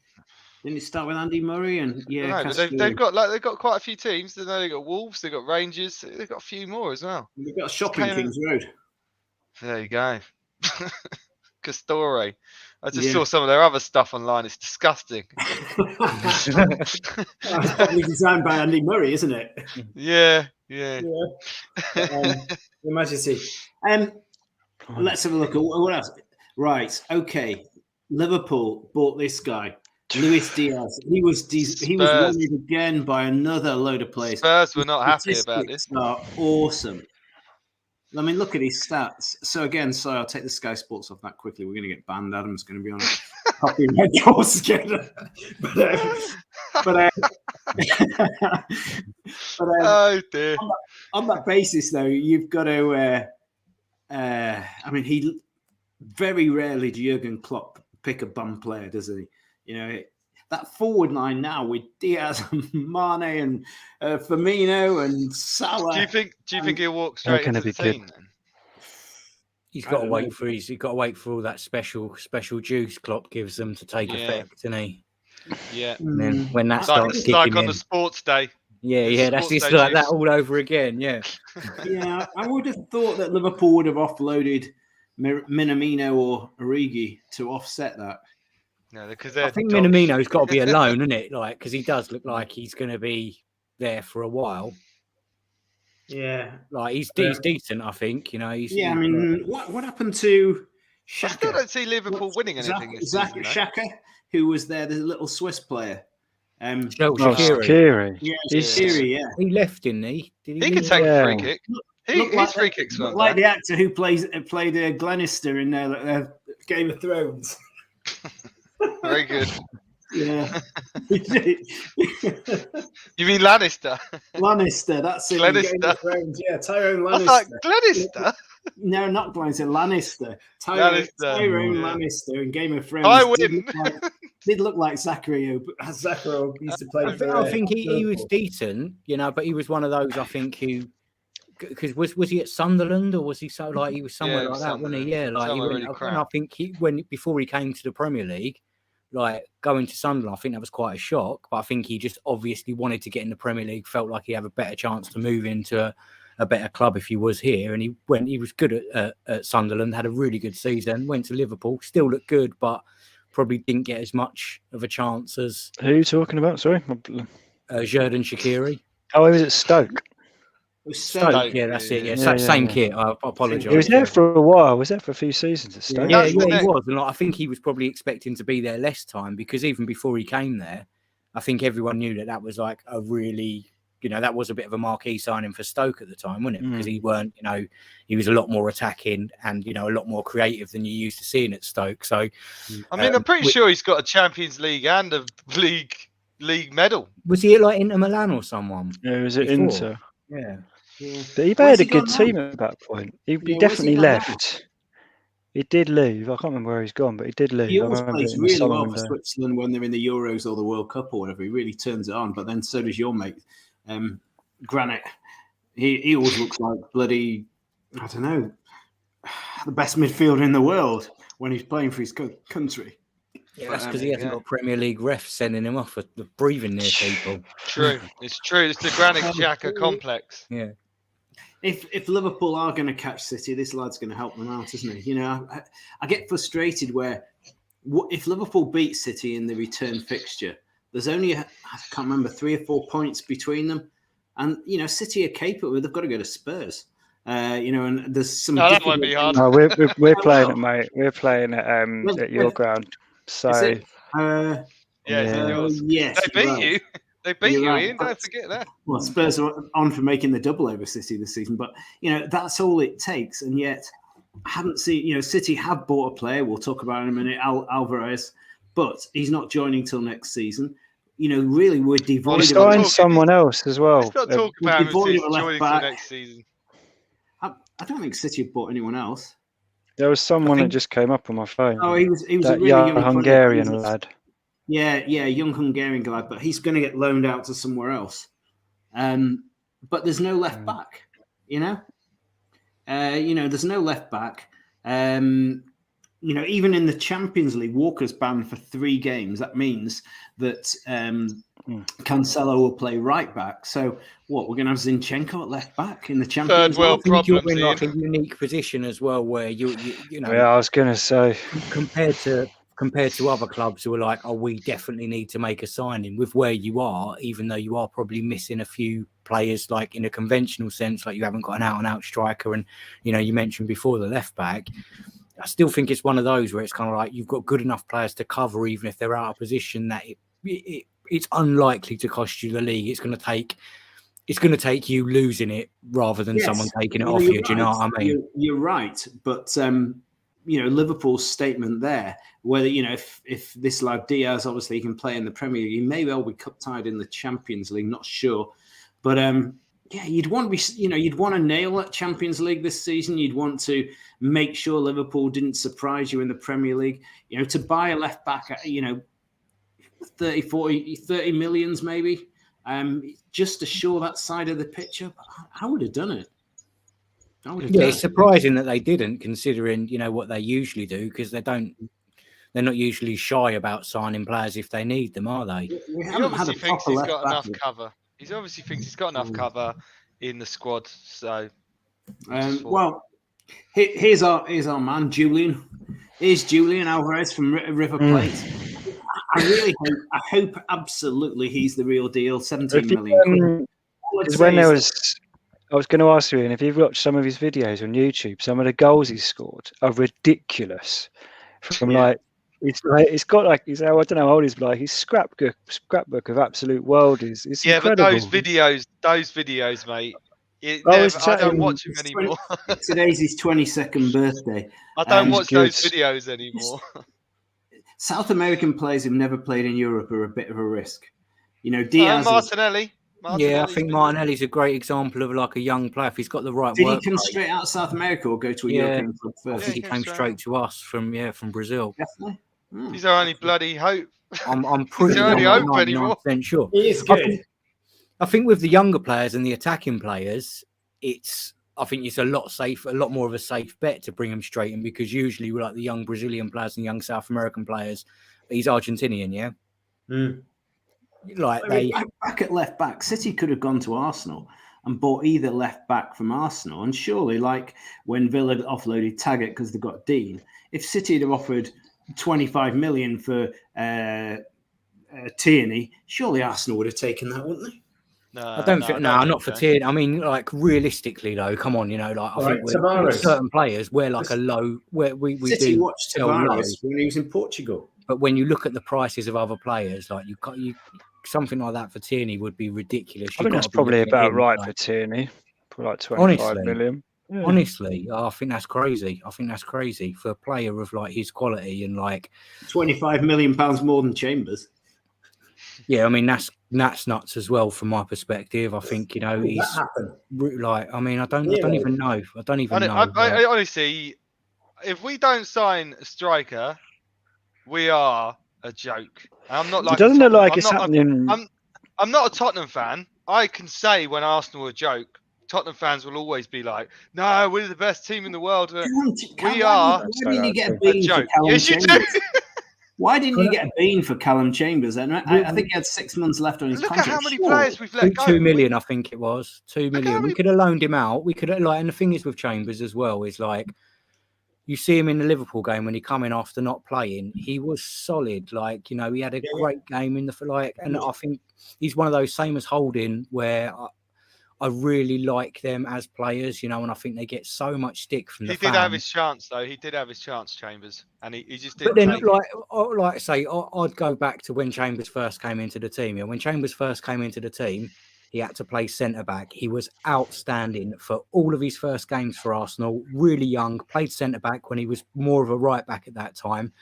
Didn't it start with Andy Murray? And they've got quite a few teams. They've got Wolves, they've got Rangers, they've got a few more as well. They've got a shop in Kings Road. There you go. Castore. I just saw some of their other stuff online. It's disgusting. It's probably designed by Andy Murray, isn't it? Yeah. Imagine. Let's have a look at what else. Right. Okay. Liverpool bought this guy, Luis Diaz. He was wanted again by another load of players. Spurs were not happy about this. Are awesome. I mean, look at his stats. So again, I'll take the Sky Sports off that quickly. We're going to get banned. Adam's going to be on a copyright course again. Oh dear. On that basis, though, you've got to. I mean, he very rarely does Jurgen Klopp pick a bum player, does he? You know, that forward line now with Diaz and Mane and Firmino and Salah. Do you think he'll walk straight into the team then? He's got to wait for all that special juice Klopp gives them to take effect, isn't he? Yeah. And then when that starts kicking like on in, the sports day. Yeah, that's just like that all over again. Yeah. Yeah, I would have thought that Liverpool would have offloaded Minamino or Origi to offset that. No, because I think Minamino's got to be alone, isn't it? Like, because he does look like he's going to be there for a while. Yeah, like he's decent, I think. You know, I mean, what happened to Xhaka? I still don't see Liverpool winning anything. Xhaka, who was there, the little Swiss player. Shaqiri. Yeah, Shaqiri, yeah. He left, didn't he? He could take a free kick. His free kicks weren't like the actor who played Glenister in Game of Thrones. Very good. Yeah. You mean Lannister? Lannister, that's it. Glenister. Game of Thrones. Yeah, Tyrone Lannister. I thought Glenister. No, not Glenister. Lannister. Tyrone Lannister in Game of Thrones. I win. Did look like Zakharov used to play. I think he was decent, you know, but he was one of those, I think, who. Because was he at Sunderland or was he he was somewhere like that, wasn't he? Yeah, like he went, really I think before he came to the Premier League, like going to Sunderland, I think that was quite a shock. But I think he just obviously wanted to get in the Premier League, felt like he had a better chance to move into a better club if he was here. And he was good at Sunderland, had a really good season, went to Liverpool, still looked good, but probably didn't get as much of a chance as. Who are you talking about? Sorry, Xherdan Shaqiri. Oh, he was at Stoke. Stoke, yeah, that's it. Yeah, same kit. I apologise. He was there for a while. Was there for a few seasons at Stoke? Yeah, he was. And I think he was probably expecting to be there less time because even before he came there, I think everyone knew that was like a really, you know, that was a bit of a marquee signing for Stoke at the time, wasn't it? Because he weren't, you know, he was a lot more attacking and, you know, a lot more creative than you used to seeing at Stoke. So, I mean, I'm pretty sure he's got a Champions League and a league medal. Was he at like Inter Milan or someone? Yeah, he was at Inter. Yeah. But he had a good team at that point. He definitely left. He did leave. I can't remember where he's gone, but he did leave. He always plays really well for Switzerland when they're in the Euros or the World Cup or whatever. He really turns it on. But then so does your mate, Granit. He always looks like bloody, I don't know, the best midfielder in the world when he's playing for his country. Yeah, that's because he hasn't got Premier League refs sending him off for breathing near people. True, it's true. It's the Granit Xhaka complex. Yeah. If Liverpool are going to catch City, this lad's going to help them out, isn't he? You know, I get frustrated where if Liverpool beat City in the return fixture, there's only, I can't remember, 3 or 4 points between them. And, you know, City are capable. They've got to go to Spurs. You know, and there's some... No, that won't be hard. No, we're playing it, mate. We're playing it at your ground. So... Yes. They beat you. They beat you, Ian. Don't forget that. Well, Spurs are on for making the double over City this season, but you know that's all it takes. And yet, I haven't seen. You know, City have bought a player. We'll talk about in a minute, Alvarez, but he's not joining till next season. You know, really, we're devoid. We're starting someone else as well. Let's not talk about him joining till next season. I don't think City have bought anyone else. There was someone that just came up on my phone. Oh, he was that a really young Hungarian lad. Yeah, young Hungarian guy, but he's going to get loaned out to somewhere else. But there's no left back, you know? There's no left back. You know, even in the Champions League, Walker's banned for 3 games. That means that Cancelo will play right back. So, what, we're going to have Zinchenko at left back in the Champions League? Third world problem. You're in like a unique position as well where you know... Yeah, I was going to say... Compared to other clubs who are like, oh, we definitely need to make a signing with where you are, even though you are probably missing a few players, like in a conventional sense, like you haven't got an out-and-out striker. And, you know, you mentioned before the left back. I still think it's one of those where it's kind of like you've got good enough players to cover, even if they're out of position, that it's unlikely to cost you the league. It's going to take you losing it rather than someone taking it off you. Do you know what I mean? You're right, but Liverpool's statement there, whether if this lad Diaz, obviously he can play in the Premier League, he may well be cup tied in the Champions League, not sure, but you'd want to nail that Champions League this season. You'd want to make sure Liverpool didn't surprise you in the Premier League. To buy a left back at 30 millions maybe, just to show that side of the picture. I would have done it. It's surprising that they didn't, considering what they usually do, because they're not usually shy about signing players if they need them, are they? He obviously thinks he's got enough cover. He obviously thinks he's got enough cover in the squad. So, here's our man Julian. Here's Julian Alvarez from River Plate. I hope absolutely he's the real deal. 17 million. I was going to ask you, if you've watched some of his videos on YouTube, some of the goals he's scored are ridiculous. It's got I don't know how old he's, but his scrapbook of absolute world is incredible. But those videos, mate. I don't watch him anymore. Today's his 22nd birthday. I don't watch those videos anymore. South American players who've never played in Europe are a bit of a risk. Diaz. Martinelli. Yeah, I think Martinelli's a great example of like a young player. If he's got the right Did work he come straight out of South America or go to a European club first? I think he came straight to us from Brazil. Definitely. He's our only bloody hope. I'm pretty sure. He is good. I think with the younger players and the attacking players, I think it's a lot safer, a lot more of a safe bet to bring them straight in, because usually we're like the young Brazilian players and young South American players. He's Argentinian, yeah. Mm. Back at left back, City could have gone to Arsenal and bought either left back from Arsenal, and surely, like when Villa offloaded Taggart because they got Dean, if City had offered 25 million for Tierney, surely Arsenal would have taken that, wouldn't they? I don't think. No, not for Tierney. I mean, like realistically, though, come on, I think with certain players, we're like a low. Where we City watched Tavares when he was in Portugal. But when you look at the prices of other players, like you something like that for Tierney would be ridiculous. I think that's probably about right for Tierney, for like 25 million. Yeah. Honestly, I think that's crazy. For a player of like his quality, and like £25 million more than Chambers. Yeah, I mean that's nuts as well from my perspective. I think he's like. I mean, I don't even know. I don't even know. I honestly, if we don't sign a striker, we are a joke. I'm not like. It doesn't look like it's happening. I'm not a Tottenham fan. I can say when Arsenal are a joke, Tottenham fans will always be like, "No, we're the best team in the world." We are. Why didn't you get a bean for Callum Yes, you Chambers? do. Why didn't you get a bean for Callum Chambers? And I think he had 6 months left on his contract. Look at how many players we've let go. 2 million, I think it was. 2 million. We could have loaned him out. We could have, and the thing is with Chambers as well is like, you see him in the Liverpool game when he come in after not playing, he was solid. Like, he had a great game in the and I think he's one of those same as Holding where I really like them as players, and I think they get so much stick from the fans. He did have his chance, though. He did have his chance, Chambers, and he just didn't. But then, like I say, I'd go back to when Chambers first came into the team. When Chambers first came into the team, he had to play centre-back. He was outstanding for all of his first games for Arsenal. Really young, played centre-back when he was more of a right-back at that time.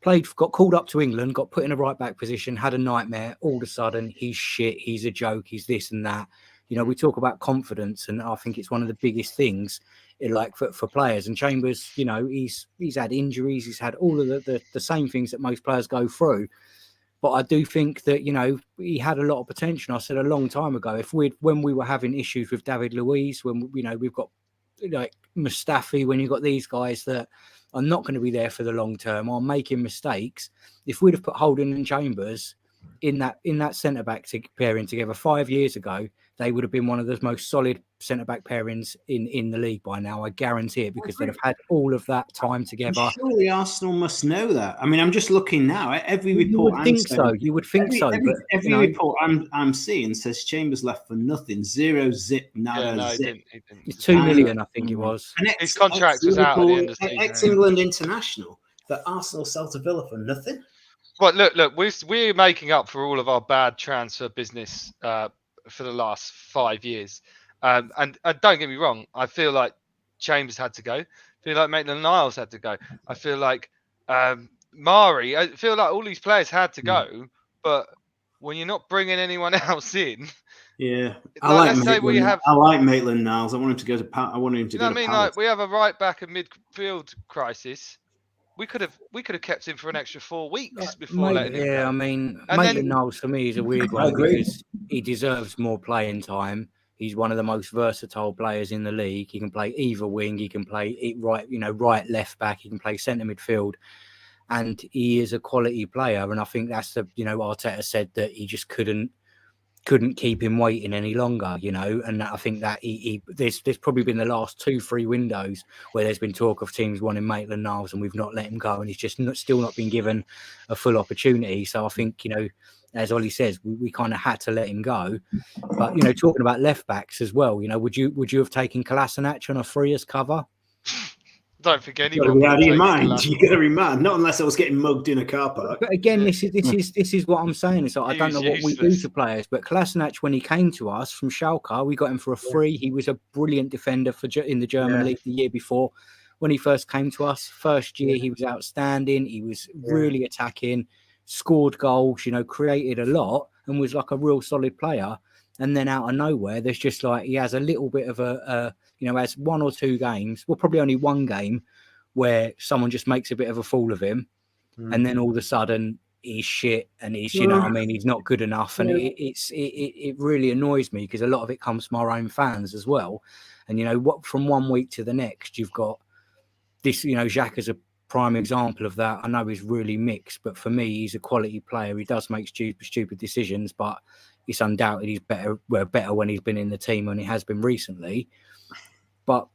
Got called up to England, got put in a right-back position, had a nightmare. All of a sudden, he's shit, he's a joke, he's this and that. We talk about confidence, and I think it's one of the biggest things, for players. And Chambers, he's had injuries, he's had all of the same things that most players go through. But I do think that he had a lot of potential. I said a long time ago, when we were having issues with David Luiz, when we've got like Mustafi, when you've got these guys that are not going to be there for the long term, are making mistakes. If we'd have put Holding and Chambers in that centre back pairing together 5 years ago, they would have been one of the most solid centre-back pairings in the league by now. I guarantee it, because they'd have had all of that time together. Surely Arsenal must know that. I mean, I'm just looking now. Every report you would think so. You would think so. Every report I'm seeing says Chambers left for nothing. Zero, zip, nada, zip. He didn't. It's 2 million, I think it was. His contract was out at the end of the season. Ex-England international that Arsenal sell to Villa for nothing. Well, look, we're making up for all of our bad transfer business for the last 5 years. And don't get me wrong, I feel like Chambers had to go. I feel like Maitland-Niles had to go. I feel like Mari. I feel like all these players had to go. But when you're not bringing anyone else in, yeah, I like Maitland-Niles. I want him to go to. I want him to go to Palace. Like, we have a right back and midfield crisis. We could have kept him for an extra 4 weeks before letting him go. Yeah, I mean, Maitland-Niles for me is a weird one because he deserves more playing time. He's one of the most versatile players in the league. He can play either wing. He can play right, left back. He can play centre midfield, and he is a quality player. And I think that's Arteta said that he just couldn't keep him waiting any longer, and I think that there's probably been the last 2-3 windows where there's been talk of teams wanting Maitland-Niles and we've not let him go, and he's just still not been given a full opportunity. So I think, as Ollie says, we kind of had to let him go. But, talking about left backs as well, would you have taken Kolasinac on a free as cover? Don't forget anyone. You got to be mad. Not unless I was getting mugged in a car park. But again, this is what I'm saying. It's like, I don't know what we do to players, but Kolasinac, when he came to us from Schalke, we got him for a free. He was a brilliant defender in the German league the year before. When he first came to us, first year, he was outstanding. He was really attacking, scored goals, created a lot, and was like a real solid player. And then out of nowhere, there's just like he has a little bit of has 1 or 2 games, well, probably only 1 game where someone just makes a bit of a fool of him. And then all of a sudden he's shit and he's, he's not good enough. And it really annoys me because a lot of it comes from our own fans as well. And, from 1 week to the next, you've got this, Xhaka is a prime example of that. I know he's really mixed, but for me, he's a quality player. He does make stupid decisions, but it's undoubted he's better when he's been in the team than he has been recently. But,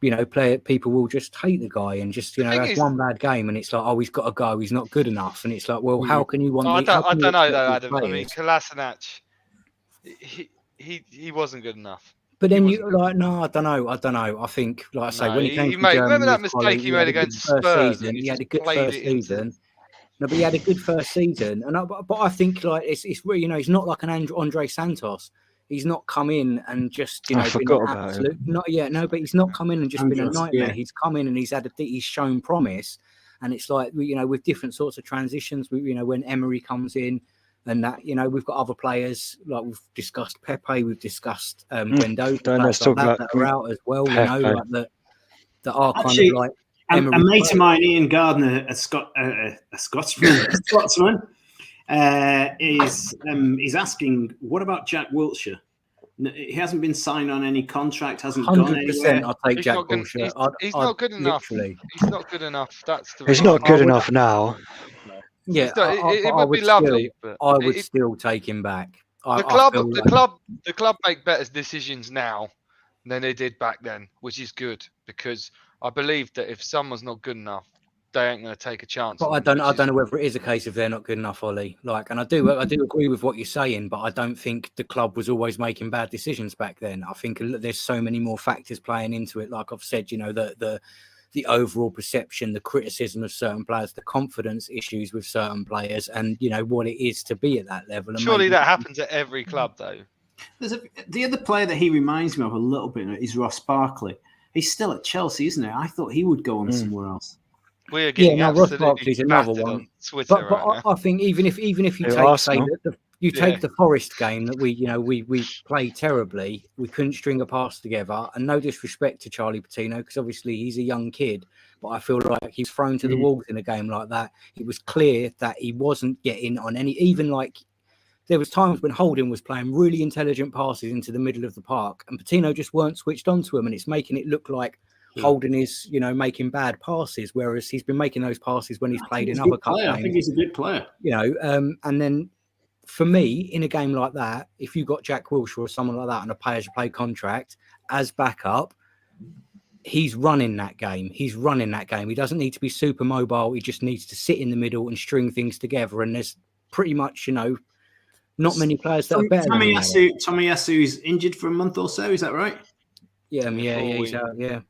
people will just hate the guy and just, has one bad game and it's like, oh, he's got to go. He's not good enough. And it's like, well, how can you want... I don't know, though, Adam. Players? I mean, Kolasinac, he wasn't good enough. But then I don't know. I think, like I say, when he came to Germany... Remember that mistake he made against Spurs? He had a good first season. No, but he had a good first season. But I think, like, it's really, he's not like an Andre Santos. He's not come in and just, I forgot about him. But he's not come in and just been a nightmare. Yeah. He's come in and he's shown promise. And it's like, with different sorts of transitions, when Emery comes in and that, we've got other players, like we've discussed Pepe, we've discussed Guendouzi, let's talk about that are out as well, Pepe. That are kind of like a mate of mine, Ian Gardner, a Scotsman, is asking, what about Jack Wilshere? He hasn't been signed on any contract, hasn't 100%, gone anywhere. I'll take Jack Wilshere. He's not good enough. He's not good enough. He's not good enough now. Yeah, it would be lovely. But I would still take him back. The club make better decisions now than they did back then, which is good because I believe that if someone's not good enough, they ain't going to take a chance. But I don't know whether it is a case of they're not good enough, Ollie. And I do agree with what you're saying, but I don't think the club was always making bad decisions back then. I think there's so many more factors playing into it. Like I've said, the overall perception, the criticism of certain players, the confidence issues with certain players, and what it is to be at that level. And surely that happens at every club, though. The other player that he reminds me of a little bit is Ross Barkley. He's still at Chelsea, isn't he? I thought he would go on somewhere else. We're getting Ross Barkley's another one. Twitter but I think even if you take the Forest game that we played terribly, we couldn't string a pass together, and no disrespect to Charlie Patino because obviously he's a young kid, but I feel like he's thrown to the wolves in a game like that. It was clear that he wasn't getting on any, even like there was times when Holding was playing really intelligent passes into the middle of the park and Patino just weren't switched onto him, and it's making it look like Holding is, making bad passes, whereas he's been making those passes when he's played in other cup games. I think he's a good player. And then for me, in a game like that, if you got Jack Wilshere or someone like that on a pay-as-you-play contract as backup, he's running that game. He doesn't need to be super mobile. He just needs to sit in the middle and string things together. And there's pretty much, not many players that are better. Tomiyasu is injured for a month or so. Is that right? Yeah, he's out. Yeah.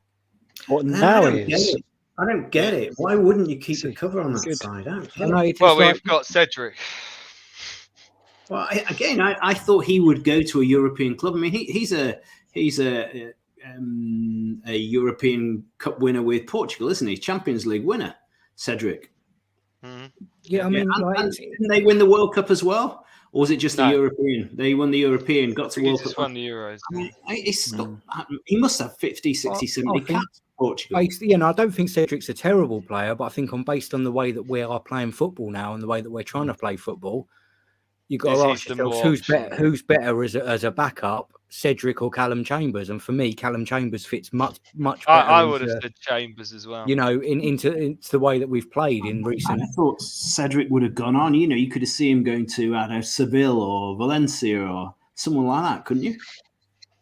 What now is? I don't get it. Why wouldn't you keep the cover on that side? We've got Cedric. Well, I thought he would go to a European club. I mean, he's a European Cup winner with Portugal, isn't he? Champions League winner, Cedric. Mm-hmm. Yeah, I mean, didn't they win the World Cup as well? Or was it just the European? They won the European, got to World Cup. He just won the Euros. I mean, he must have 50, 60, 70 caps for Portugal. I don't think Cedric's a terrible player, but I think based on the way that we are playing football now and the way that we're trying to play football, you've got to ask yourself who's better as a backup, Cedric or Callum Chambers? And for me, Callum Chambers fits much better. I would have said Chambers as well. Into the way that we've played in recent. I thought Cedric would have gone on. You could have seen him going to Seville or Valencia or someone like that, couldn't you?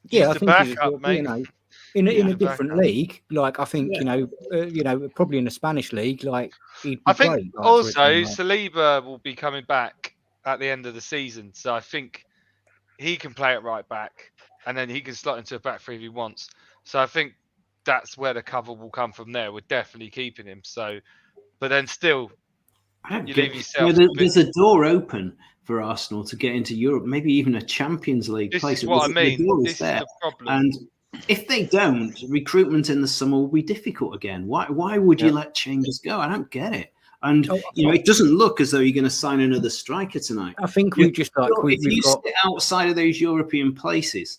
Yeah, I think backup, mate. In a different league, like I think probably in the Spanish league, like I think also Saliba will be coming back at the end of the season, so I think he can play it right back, and then he can slot into a back three if he wants. So I think that's where the cover will come from. There, we're definitely keeping him. So, but then still, you leave yourself. There's a door open for Arsenal to get into Europe, maybe even a Champions League place. This is what I mean. This is the problem. And if they don't, recruitment in the summer will be difficult again. Why would you let Chambers go? I don't get it. And it doesn't look as though you're going to sign another striker tonight. I think sit outside of those European places,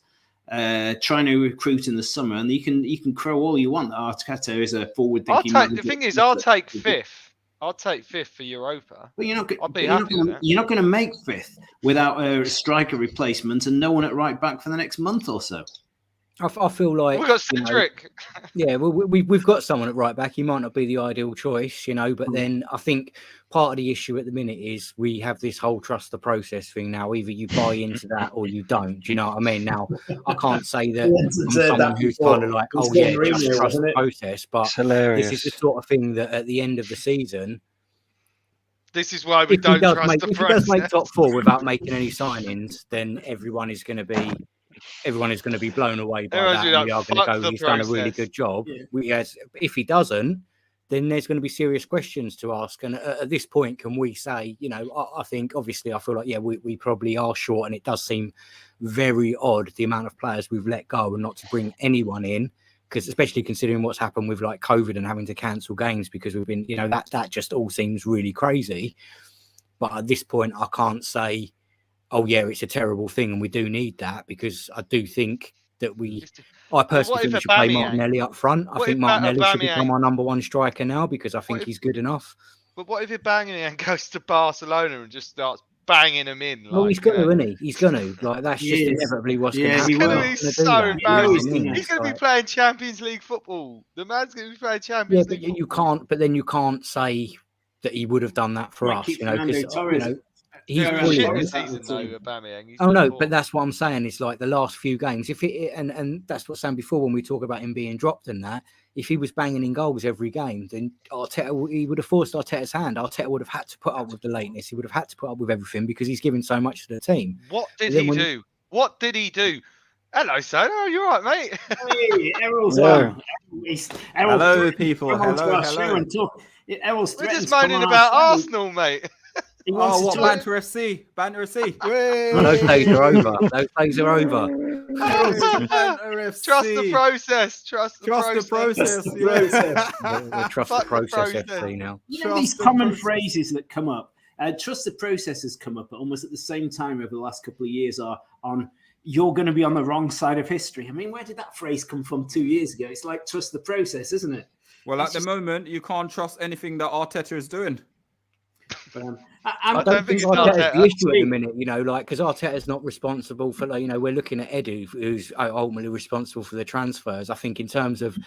trying to recruit in the summer, and you can crow all you want that Arteta is a forward-thinking. The thing is, I'll take fifth. I'll take fifth for Europa. But you're not going to make fifth without a striker replacement and no one at right back for the next month or so. I feel like we've got Cedric. We've got someone at right back. He might not be the ideal choice, but then I think part of the issue at the minute is we have this whole trust the process thing now. Either you buy into that or you don't. Do you know what I mean? Now I can't say that I'm someone who's kind of like, just trust the process, but this is the sort of thing that at the end of the season. This is why we don't trust the process. If he does make top four without making any signings, then everyone is going to be blown away by that. And we are going to go, he's done a really good job. Yeah. If he doesn't, then there's going to be serious questions to ask. And at this point, can we say, I think, obviously, I feel like, we probably are short. And it does seem very odd, the amount of players we've let go and not to bring anyone in. Because especially considering what's happened with like COVID and having to cancel games because we've been, that just all seems really crazy. But at this point, I can't say, it's a terrible thing and we do need that, because I do think that I personally think we should play Martinelli up front. I think Martinelli should become our number one striker now because I think he's good enough. But what if Aubameyang goes to Barcelona and just starts banging them in? He's going to, isn't he? He's going to. Like, that's just inevitably what's going to happen. He's going to be so embarrassing. He's going to be playing Champions League football. The man's going to be playing Champions League football. But then you can't say that he would have done that for us, because, he's but that's what I'm saying. It's like the last few games. And that's what I'm saying before when we talk about him being dropped and that. If he was banging in goals every game, then he would have forced Arteta's hand. Arteta would have had to put up with the lateness. He would have had to put up with everything because he's given so much to the team. What did he do? What did he do? Hello, son. Oh, you're right, mate. Hey, Errol's on. Hello, people. Hello. We're just moaning about Arsenal, mate. What Banter FC? Banter FC. Those days are over. Trust the process. Trust the process. We'll trust the process FC now. These common phrases that come up. Trust the process has come up almost at the same time over the last couple of years are on you're going to be on the wrong side of history. I mean, where did that phrase come from 2 years ago? It's like trust the process, isn't it? Well, at the moment, you can't trust anything that Arteta is doing. But I don't think Arteta's the issue at the minute, because Arteta's not responsible for, we're looking at Edu, who's ultimately responsible for the transfers. I think in terms of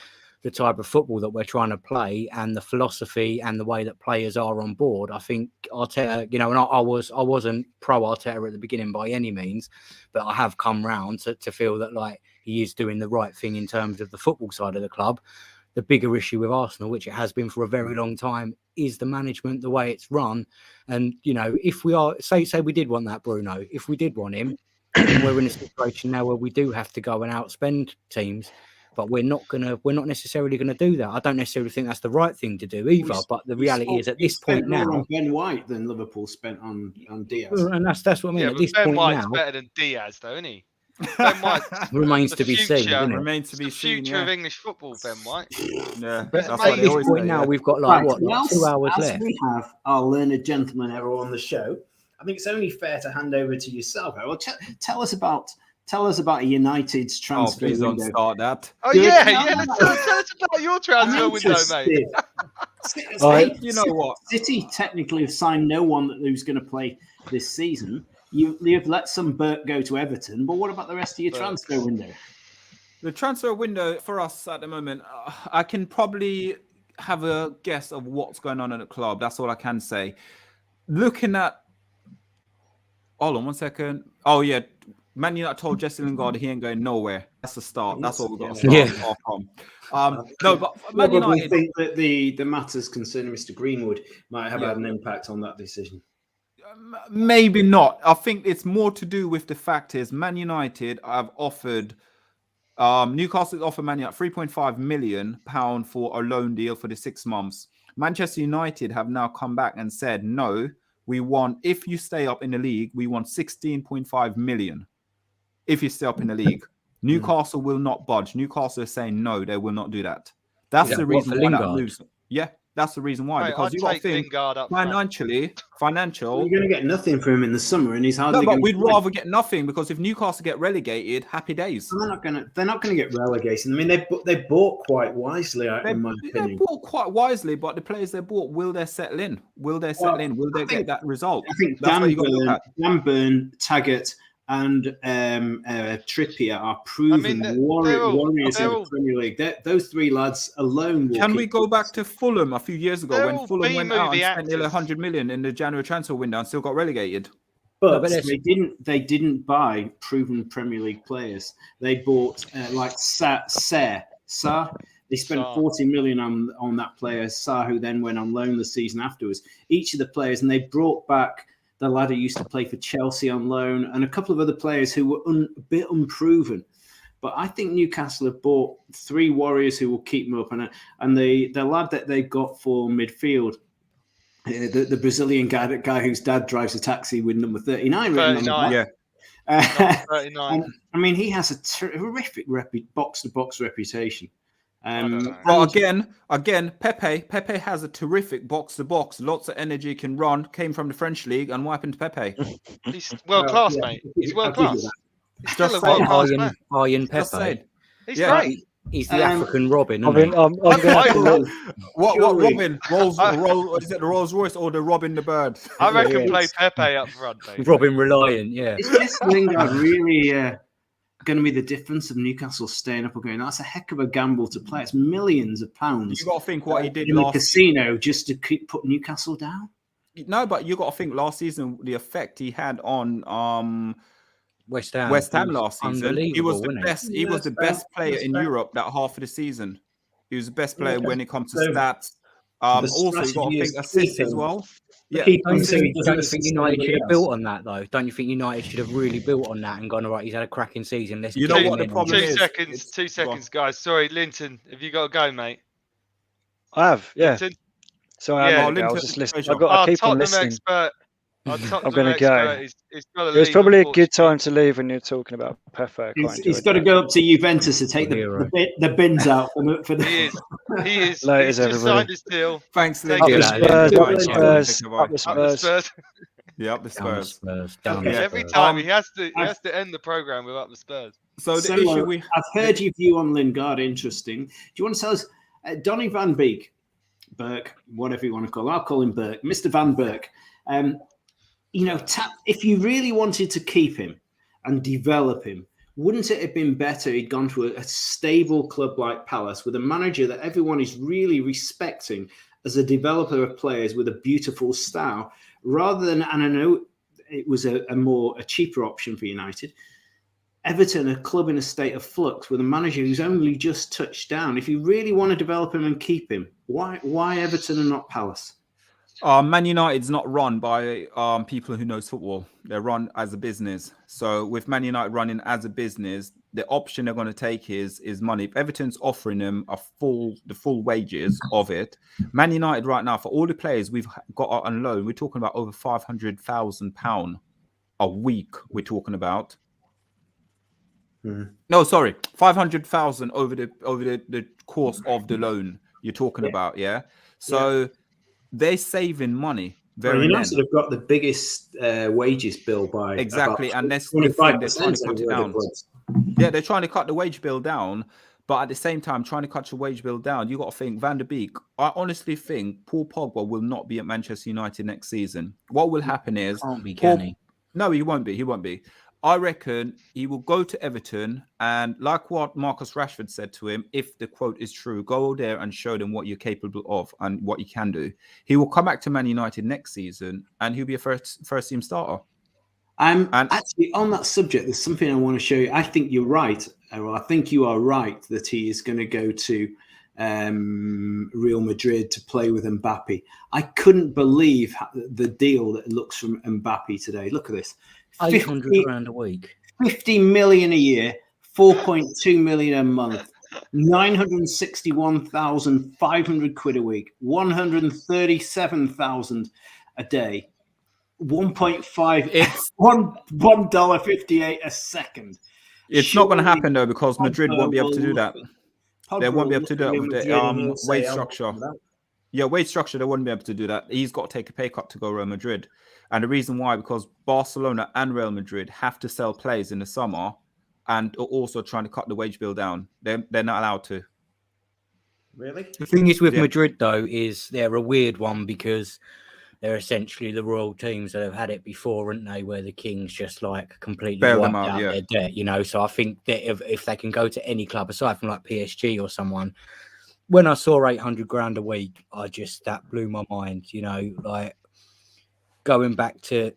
the type of football that we're trying to play and the philosophy and the way that players are on board. I think Arteta, you know, and I wasn't pro Arteta at the beginning by any means, but I have come round to feel that like he is doing the right thing in terms of the football side of the club. The bigger issue with Arsenal, which it has been for a very long time, is the management, the way it's run. And, you know, if we are, say we did want that Bruno, if we did want him, we're in a situation now where we do have to go and outspend teams. But we're not necessarily gonna do that. I don't necessarily think that's the right thing to do either. But the reality is, at this point now, more on Ben White than Liverpool spent on Diaz, and that's what I mean. Yeah, at this Ben point White's now, better than Diaz, though, isn't he? Ben White remains to be seen. Remains to be the seen. future of English football. Ben White. Yeah, But that's at what they this always point say, now, yeah. we've got like what, Well, 2 hours as left. we have our learned gentleman Errol on the show, I think it's only fair to hand over to yourself. Errol, tell us about United's Oh, transfer please don't window. start that. Oh Good. yeah, No, yeah. no, Tell us about your transfer I'm window, mate. interested. You know what? City technically have signed no one who's going to play this season. You've let some Burke go to Everton, but what about the rest of your transfer window? The transfer window for us at the moment, I can probably have a guess of what's going on at the club. That's all I can say. Looking at, hold on 1 second. Oh yeah, Man United told Jesse Lingard he ain't going nowhere. That's the start. That's all we've got to start off from. No, but Man Probably United. think that the matters concerning Mr. Greenwood might have had an impact on that decision. Maybe not. I think it's more to do with the fact is Man United have offered Newcastle offered Man United £3.5 million for a loan deal for the 6 months. Manchester United have now come back and said, no, we want, if you stay up in the league, we want 16.5 million. If you stay up in the league, Newcastle will not budge. Newcastle is saying no, they will not do that. That's the reason why that moves. Yeah, that's the reason why. Mate, because I'd you got to take think Lingard up front. financial. You're going to get nothing from him in the summer, and he's hardly. No, but going we'd rather get nothing because if Newcastle get relegated, happy days. They're not going to get relegated. I mean, they bought quite wisely, in my opinion. They bought quite wisely, but the players they bought, will they settle in? Will they settle in? Will they get that result? I think That's what you got to look at. Dan Burn, Taggart, and Trippier are proven warriors in the Premier League. Those 3 lads alone. Can we go back to Fulham a few years ago when Fulham went out and B-movie spent nearly actors. 100 million in the January transfer window and still got relegated? But they didn't buy proven Premier League players. They bought like Sarr. They spent 40 million on that player, Sarr, who then went on loan the season afterwards. Each of the players, and they brought back the lad who used to play for Chelsea on loan, and a couple of other players who were a bit unproven. But I think Newcastle have bought 3 warriors who will keep them up, and the lad that they got for midfield, the Brazilian guy whose dad drives a taxi with number 39 written on the back. 39. I mean, he has a terrific box-to-box reputation. Well, again, Pepe has a terrific box-to-box. Lots of energy, can run. Came from the French league, and what happened to Pepe? He's world class, mate. He's world class. He's still a world class man. Bayern Pepe. He's great. He's the African Robin. I'm going to What Robin? What is it? The Rolls Royce or the Robin the Bird? I reckon play Pepe up front, mate. Robin Reliant, yeah. Is Jesse Lingard really going to be the difference of Newcastle staying up or going? That's a heck of a gamble to play. It's millions of pounds. You got to think what he did in the last casino just to put Newcastle down. No, but you got to think last season the effect he had on West Ham last season. He was the best. He was the best player in Europe that half of the season. He was the best player when it comes to stats. Also, you got to think assists as well. Yeah, don't you think United should have built on that though? Don't you think United should have really built on that and gone, all right, he's had a cracking season. Let's you know what the problem is. 2 seconds, guys. Sorry, Linton, have you got to go, mate? I have, yeah. Linton? Sorry, I was just listening. I keep on listening. Expert. I'm going to go. It was probably a good time to leave when you're talking about Pepe. He's got to go up to Juventus to take the bins out for the. He is. He's just signed his deal. Thanks, Up the Spurs. Yeah, up the Spurs. Every time he has to end the program with up the Spurs. So the issue I've heard your view on Lingard. Interesting. Do you want to tell us, Donny van Beek, Burke, whatever you want to call him? I'll call him Burke, Mr. Van Burke. If you really wanted to keep him and develop him, Wouldn't it have been better he'd gone to a stable club like Palace with a manager that everyone is really respecting as a developer of players with a beautiful style, rather than, and I know it was a cheaper option for United, Everton, a club in a state of flux with a manager who's only just touched down. If you really want to develop him and keep him, why Everton and not Palace? Man United's not run by people who knows football. They're run as a business. So with Man United running as a business, the option they're going to take is money. If Everton's offering them the full wages of it, Man United right now, for all the players we've got on loan, we're talking about over £500,000 a week. We're talking about. No, sorry, 500,000 over the course of the loan you're talking about. Yeah. So they're saving money. United have got the biggest wages bill by exactly, and they're 25%. They're trying to cut it down. Yeah, they're trying to cut the wage bill down, but at the same time, trying to cut your wage bill down, you got to think Van der Beek. I honestly think Paul Pogba will not be at Manchester United next season. What will happen is No, he won't be. He won't be. I reckon he will go to Everton, and like what Marcus Rashford said to him, if the quote is true, go there and show them what you're capable of and what you can do. He will come back to Man United next season, and he'll be a first team starter. Actually, on that subject, there's something I want to show you. I think you're right, Errol. I think you are right that he is going to go to Real Madrid to play with Mbappe. I couldn't believe the deal that looks from Mbappe today. Look at this. 800 grand a week, 50 million a year, 4.2 million a month, 961,500 quid a week, 137,000 a day, 1.5. It's $1.58 a second. It's not going to happen though, because Madrid won't be able to do that. They won't be able to do that with the wage structure. Yeah, wage structure, they wouldn't be able to do that. He's got to take a pay cut to go Real Madrid. And the reason why, because Barcelona and Real Madrid have to sell players in the summer and are also trying to cut the wage bill down. They're not allowed to. Really? The thing is with Madrid, though, is they're a weird one because they're essentially the royal teams that have had it before, aren't they? Where the kings just like completely wiped out their debt, you know. So I think that if they can go to any club aside from like PSG or someone, when I saw 800 grand a week, that blew my mind, you know, like going back to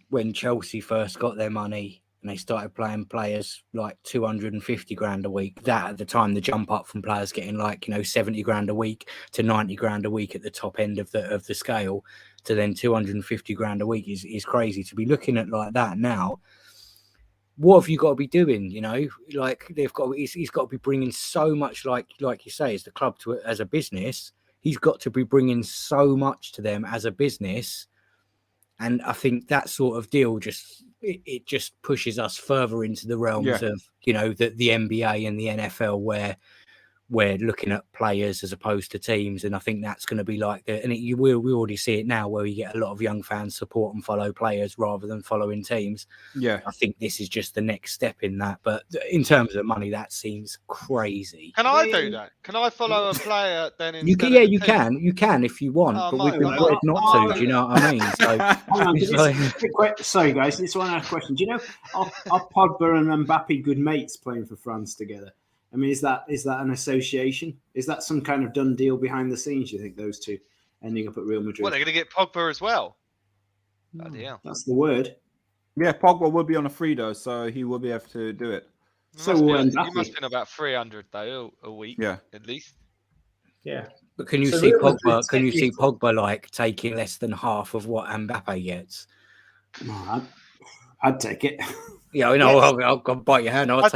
when Chelsea first got their money and they started playing players like 250 grand a week. That at the time, the jump up from players getting like, 70 grand a week to 90 grand a week at the top end of the scale to then 250 grand a week is crazy. To be looking at like that now, what have you got to be doing? Like he's got to be bringing so much, like you say, as the club as a business. He's got to be bringing so much to them as a business, and I think that sort of deal just pushes us further into the realms of the NBA and the NFL, where we're looking at players as opposed to teams, and I think that's going to be like we already see it now, where you get a lot of young fans support and follow players rather than following teams. Yeah, I think this is just the next step in that. But in terms of money, that seems crazy. Can I do that? Can I follow a player then? You can if you want, but we've been bred not to. Do you know what I mean? Sorry, guys, this one last question. Do you know are Pogba and Mbappe good mates playing for France together? I mean, is that an association? Is that some kind of done deal behind the scenes, you think, those two ending up at Real Madrid? Well, they're going to get Pogba as well. That's the word. Yeah, Pogba will be on a free, though, so he will be able to do it. He must be on about 300, though, a week, at least. Yeah. But can you see Pogba? Can you see Pogba like taking less than half of what Mbappe gets? I'd take it. Yeah, I know. I'll bite your hand. I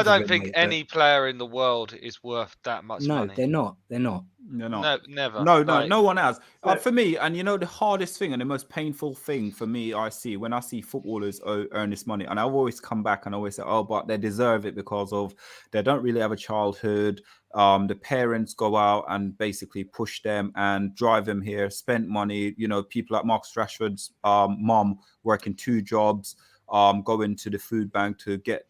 don't think any player in the world is worth that much money. No, they're not. They're not. No, never. No one has. For me, and the hardest thing and the most painful thing for me, I see when I see footballers earn this money, and I always come back and always say, "Oh, but they deserve it because of they don't really have a childhood. The parents go out and basically push them and drive them here, spend money. People like Marcus Rashford's mom working 2 jobs." Going to the food bank to get,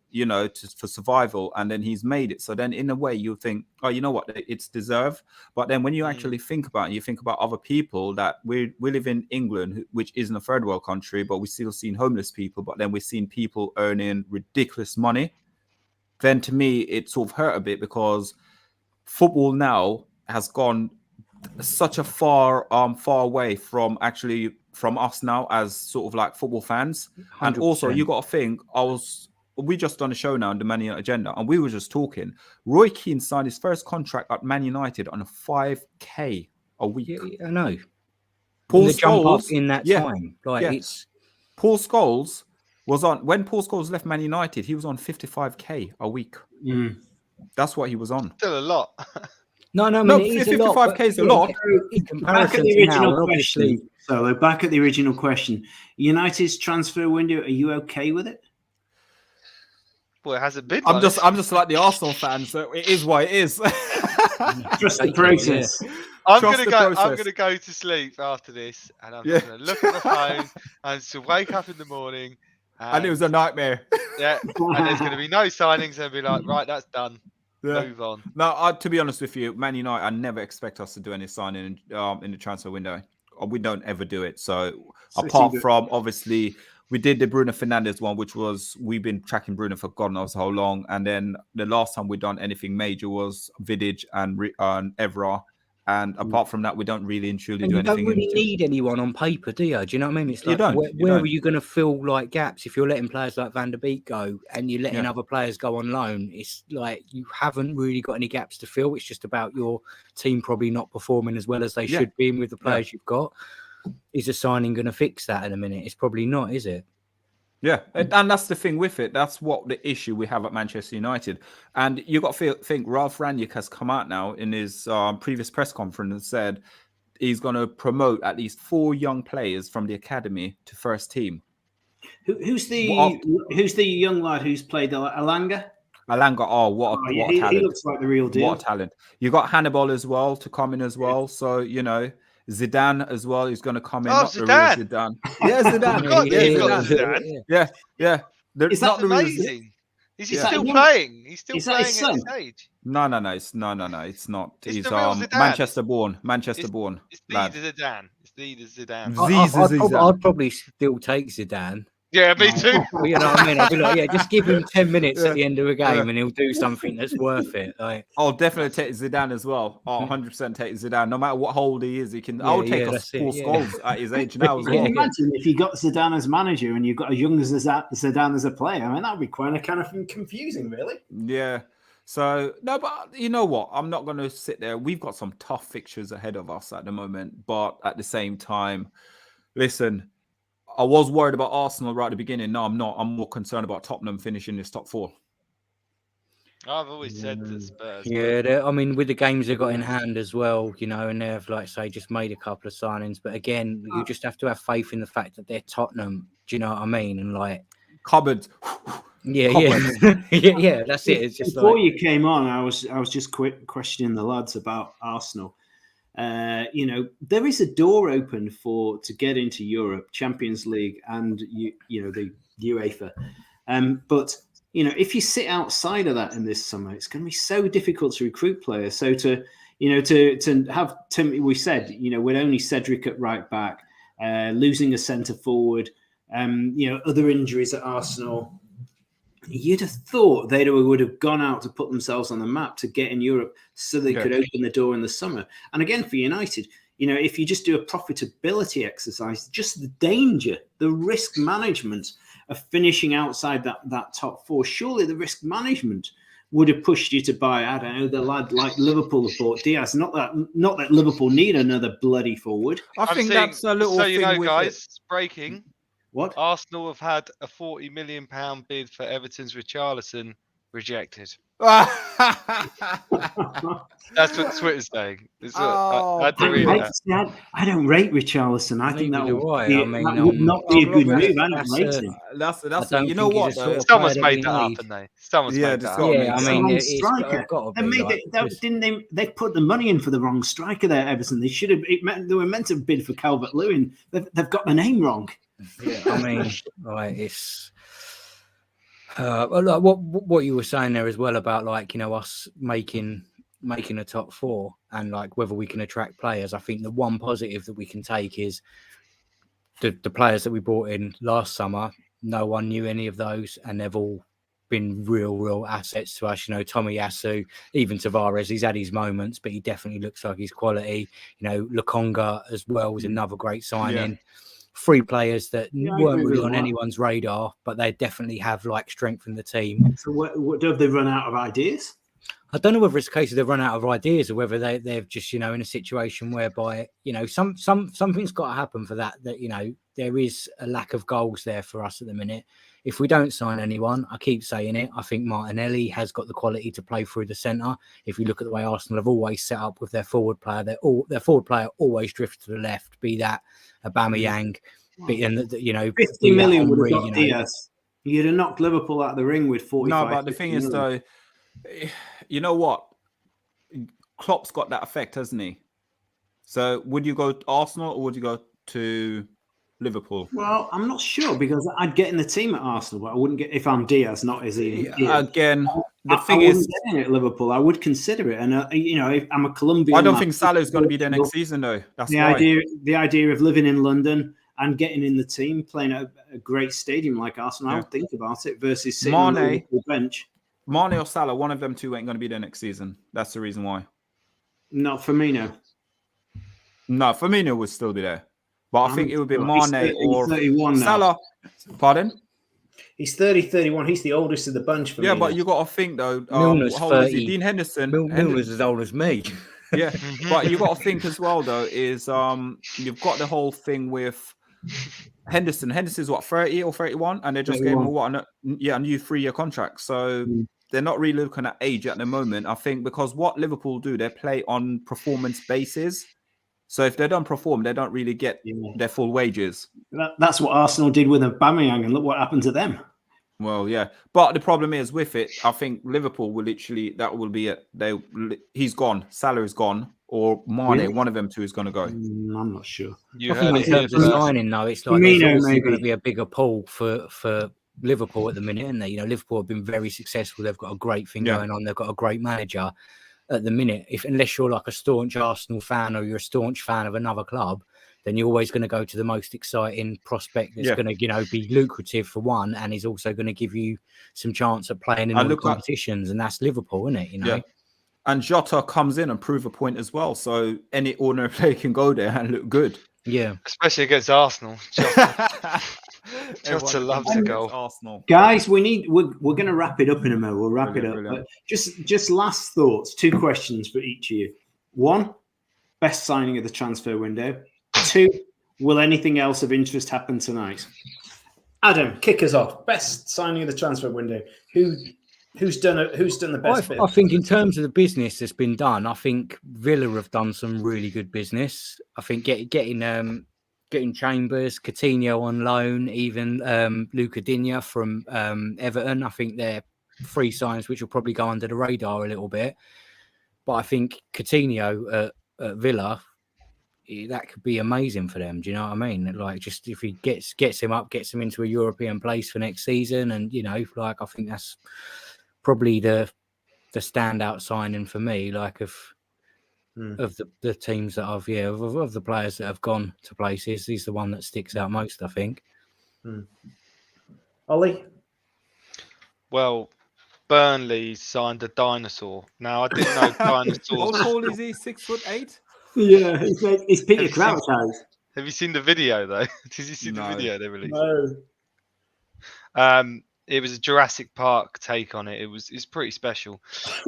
for survival, and then he's made it. So then in a way you think, oh, you know what, it's deserved. But then when you actually think about it, you think about other people that we live in England, which isn't a third world country, but we're still seeing homeless people. But then we're seeing people earning ridiculous money. then to me it sort of hurt a bit, because football now has gone such a far away from us now as sort of like football fans. 100%. And also you got to think, we just done a show now on the Man United agenda, and we were just talking. Roy Keane signed his first contract at Man United on a 5k a week. Yeah, I know. Paul Scholes in that time, it's Paul Scholes was on when Paul Scholes left Man United. He was on 55k a week. That's what he was on. Still a lot. No, I mean, 55k is a lot. Back at the original question. So back at the original question. United's transfer window. Are you okay with it? Well, it hasn't been. I'm just like the Arsenal fan, so it is what it is. Trust the process. I'm gonna go to sleep after this, and I'm just gonna look at the phone and to wake up in the morning. And it was a nightmare. Yeah, and there's gonna be no signings, and be like, right, that's done. Yeah. Move on. No, to be honest with you, Man United, I never expect us to do any signing in the transfer window. We don't ever do it. So apart from obviously. We did the Bruno Fernandes one, which was, we've been tracking Bruno for God knows how long. And then the last time we done anything major was Vidic and Evra. And apart from that, we don't really and truly do anything. You don't really need anyone on paper, do you? Do you know what I mean? It's like, where are you going to fill like gaps if you're letting players like Van der Beek go and you're letting other players go on loan? It's like you haven't really got any gaps to fill. It's just about your team probably not performing as well as they should be with the players you've got. Is a signing going to fix that in a minute? It's probably not, is it? Yeah, and that's the thing with it. That's what the issue we have at Manchester United. And you got to think Ralph Rangnick has come out now in his previous press conference and said he's going to promote at least 4 young players from the academy to first team. Who's the young lad who's played Alanga? Alanga, what a talent. He looks like the real deal. What a talent. You got Hannibal as well to come in as well. So, you know, Zidane as well is going to come in. Oh, Zidane. Yeah, Zidane. Yeah. Is that amazing? Is he still playing? He's still playing at this age. No, it's not. He's Manchester born. It's Zidane. I'd probably still take Zidane. Yeah, me too. You know what I mean? I'd be like, just give him 10 minutes at the end of a game and he'll do something that's worth it. Like, I'll definitely take Zidane as well. I'll 100% take Zidane. No matter what old he is, he can. I'll take Paul Scholes at his age now as well. Imagine if you got Zidane as manager and you've got a young Zidane as a player. I mean, that would be quite kind of confusing, really. Yeah. So, no, but you know what? I'm not going to sit there. We've got some tough fixtures ahead of us at the moment. But at the same time, listen, I was worried about Arsenal right at the beginning. No, I'm not. I'm more concerned about Tottenham finishing this top 4. I've always said that Spurs. Yeah, I mean, with the games they've got in hand as well, you know, and they've, like say, just made a couple of signings. But again, you just have to have faith in the fact that they're Tottenham. Do you know what I mean? And like cupboards. Yeah, that's it. It's just before you came on, I was just questioning the lads about Arsenal. You know, there is a door open to get into Europe, Champions League, and you know the UEFA. But you know, if you sit outside of that in this summer, it's going to be so difficult to recruit players. So to have Tim, we said, you know, with only Cedric at right back, losing a centre forward, you know, other injuries at Arsenal. You'd have thought they would have gone out to put themselves on the map to get in Europe so they could open the door in the summer. And again, for United, you know, if you just do a profitability exercise, just the danger, the risk management of finishing outside that top 4, surely the risk management would have pushed you to buy, I don't know, the lad like Liverpool have bought Diaz. Not that Liverpool need another bloody forward. I think that's a little thing. So, you know, guys, breaking. What? Arsenal have had a £40 million bid for Everton's Richarlison rejected. That's what Twitter's saying. I don't rate Richarlison. I think that would not be a good move. I don't rate him. That's you know what? Someone's made that up, haven't they? Someone's made that up. Yeah, I mean, it's got to be. They put the money in for the wrong striker there, Everton. They should have. They were meant to bid for Calvert-Lewin. They've got the name wrong. Yeah, I mean, right, it's what you were saying there as well about, like, you know, us making a top 4 and like whether we can attract players. I think the one positive that we can take is the players that we brought in last summer. No one knew any of those, and they've all been real assets to us. You know, Tomiyasu, even Tavares, he's had his moments, but he definitely looks like his quality. You know, Lukonga as well was another great signing. Yeah. 3 players that weren't really on that. anyone's radar, but they definitely have like strengthened the team. So what have they run out of ideas? I don't know whether it's a case of they've run out of ideas or whether they're just, you know, in a situation whereby, you know, something's got to happen for that, you know, there is a lack of goals there for us at the minute. If we don't sign anyone, I keep saying it, I think Martinelli has got the quality to play through the centre. If you look at the way Arsenal have always set up with their forward player, their forward player always drifts to the left, be that Aubameyang, you know, 50 million would have got Diaz. You'd have knocked Liverpool out of the ring with 45. No, but the thing is, though, you know what? Klopp's got that effect, hasn't he? So would you go to Arsenal or would you go to Liverpool? Well, I'm not sure because I'd get in the team at Arsenal, but I wouldn't get if I'm Diaz, not as he. Again, the thing I is, getting at Liverpool, I would consider it, and you know, if I'm a Colombian. I don't think Salah's going to be there next season, though. That's the idea. The idea of living in London and getting in the team, playing at a great stadium like Arsenal, I would think about it versus sitting on the bench. Mane or Salah, one of them two ain't going to be there next season. That's the reason why. Not Firmino. No, Firmino would still be there. But I think it would be Mane or 31 Salah. Pardon? He's 30, 31. He's the oldest of the bunch for me. Yeah, but you got to think, though. Milner's 30. Dean Henderson. Milner's as old as me. Yeah, but you got to think as well, though, is you've got the whole thing with Henderson. Henderson's what, 30 or 31? And they just gave him a new 3-year contract. So they're not really looking at age at the moment. I think because what Liverpool do, they play on performance basis. So if they don't perform, they don't really get their full wages. That's what Arsenal did with Aubameyang, and look what happened to them. Well, yeah, but the problem is with it, I think Liverpool will literally, that will be it. He's gone. Salah is gone, or Mane, one of them two is going to go. I'm not sure. I think in terms of signing, though, it's like there's going to be a bigger pull for Liverpool at the minute, and you know, Liverpool have been very successful. They've got a great thing going on. They've got a great manager. At the minute, unless you're like a staunch Arsenal fan or you're a staunch fan of another club, then you're always going to go to the most exciting prospect that's going to, you know, be lucrative for one, and is also going to give you some chance at playing in all the competitions, and that's Liverpool, isn't it? You know. Yeah. And Jota comes in and prove a point as well, so any ordinary player can go there and look good. Yeah, especially against Arsenal. Jota loves a goal. Arsenal. Guys, we're going to wrap it up in a moment. We'll wrap it up. But just last thoughts. 2 questions for each of you. 1, best signing of the transfer window. 2, will anything else of interest happen tonight? Adam, kick us off. Best signing of the transfer window. Who's done the best bit? I think in terms of the business that's been done, I think Villa have done some really good business. I think getting Chambers, Coutinho on loan, even Luca Digne from Everton. I think they're 3 signs which will probably go under the radar a little bit. But I think Coutinho at Villa, that could be amazing for them. Do you know what I mean? Like, just if he gets him into a European place for next season, and you know, like, I think that's probably the standout signing for me. Like of the teams that I've of the players that have gone to places, he's the one that sticks out most, I think. Ollie? Well, Burnley signed a dinosaur. Now, I didn't know dinosaurs. How tall is he? 6'8"? Yeah, he's Peter Crouch house. Have you seen the video though? Did you see the video they released? No. It was a Jurassic Park take on it. It's pretty special.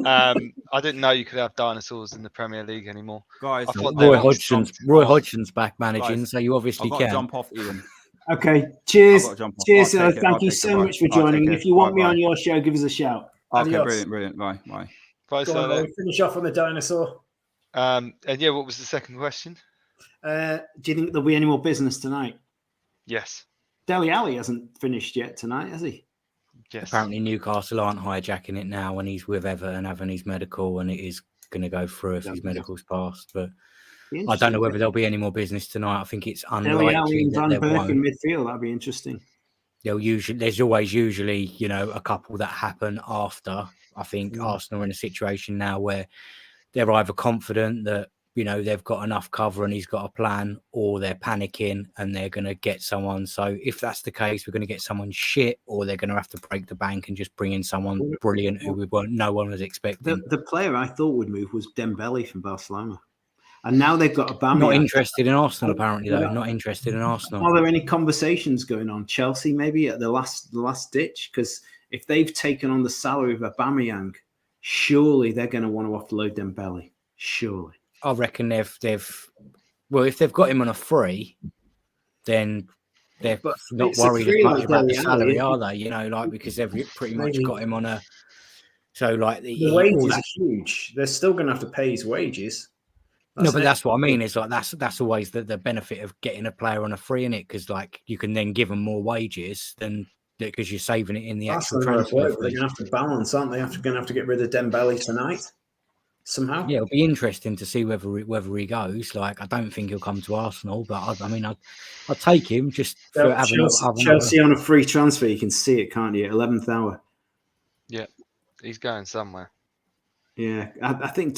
I didn't know you could have dinosaurs in the Premier League anymore. Guys, Roy Hodgson's back managing, so you obviously can. Jump off, Ian. Okay, cheers. Thank you so much for joining. If you want me on your show, give us a shout. Okay, brilliant. Bye. Bye. Finish off on the dinosaur. And yeah, what was the second question? Do you think there'll be any more business tonight? Yes. Dele Alli hasn't finished yet tonight, has he? Yes. Apparently Newcastle aren't hijacking it now when he's with Everton having his medical, and it is going to go through if his medical's passed. But I don't know whether there'll be any more business tonight. I think it's unlikely. Dele Alli and Van that Persie in midfield, that'd be interesting. There's always usually, you know, a couple that happen after. I think Arsenal are in a situation now where they're either confident that, you know, they've got enough cover and he's got a plan, or they're panicking and they're going to get someone. So if that's the case, we're going to get someone shit, or they're going to have to break the bank and just bring in someone brilliant who no one was expecting. The player I thought would move was Dembele from Barcelona. And now they've got Aubameyang. Not interested in Arsenal, apparently, though. Not interested in Arsenal. Are there any conversations going on? Chelsea, maybe at the last ditch? Because if they've taken on the salary of Aubameyang, surely they're going to want to offload Dembele. Surely. I reckon they've well, if they've got him on a free, then they're not worried as much about the salary, are they? You know, like, because they've pretty much got him on a. So, like, the wages are huge. They're still going to have to pay his wages. No, but that's what I mean. Is like that's always the benefit of getting a player on a free, in it, because like you can then give them more wages than because you're saving it in the actual transfer. They're going to have to balance, aren't they? Going to have to get rid of Dembele tonight somehow. Yeah, it'll be interesting to see whether he goes. Like, I don't think he'll come to Arsenal, but I mean, I'll take him just for having Chelsea on a free transfer. You can see it, can't you? 11th hour. Yeah, he's going somewhere. Yeah, I think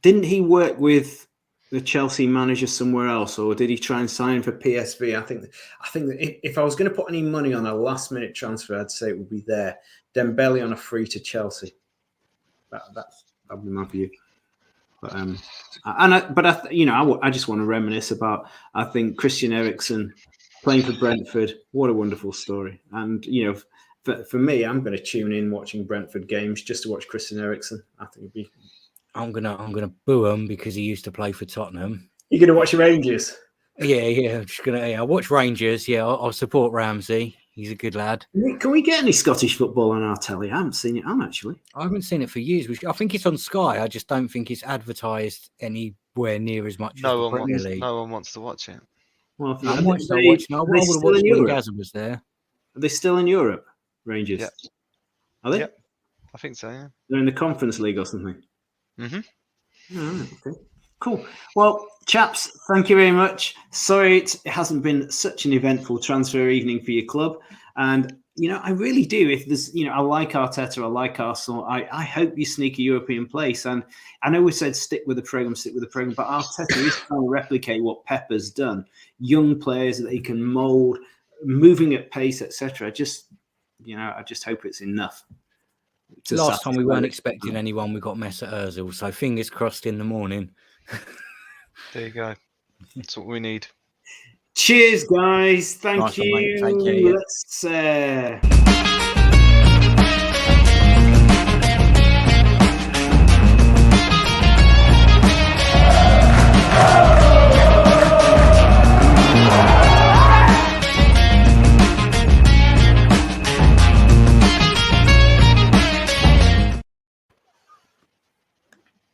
didn't he work with the Chelsea manager somewhere else, or did he try and sign for PSV? I think that if I was going to put any money on a last-minute transfer, I'd say it would be there. Dembele on a free to Chelsea. That would be my view. But I just want to reminisce about. I think Christian Eriksen playing for Brentford. What a wonderful story! And you know, for me, I'm going to tune in watching Brentford games just to watch Christian Eriksen. I think it'd be. I'm gonna boo him because he used to play for Tottenham. You're gonna watch Rangers? Yeah. I'm just gonna. I'll watch Rangers. Yeah, I'll support Ramsey. He's a good lad. Can we get any Scottish football on our telly? I haven't seen it on, actually. I haven't seen it for years. I think it's on Sky. I just don't think it's advertised anywhere near as much. No one wants to watch it. Well, I would have watched when Gaza was there. Are they still in Europe, Rangers? Yeah. Are they? Yep. I think so, yeah. They're in the Conference League or something. Mm-hmm. Okay. Cool. Well, chaps, thank you very much. Sorry it hasn't been such an eventful transfer evening for your club. And, you know, I really do. If there's, you know, I like Arteta, I like Arsenal. I hope you sneak a European place. And I know we said stick with the program, but Arteta is trying to replicate what Pepper's done. Young players that he can mould, moving at pace, etc. I just hope it's enough. Last time we weren't expecting anyone, we got Mesut Ozil, so fingers crossed in the morning. There you go. That's what we need. Cheers, guys. Thank you. Take care, yeah. Let's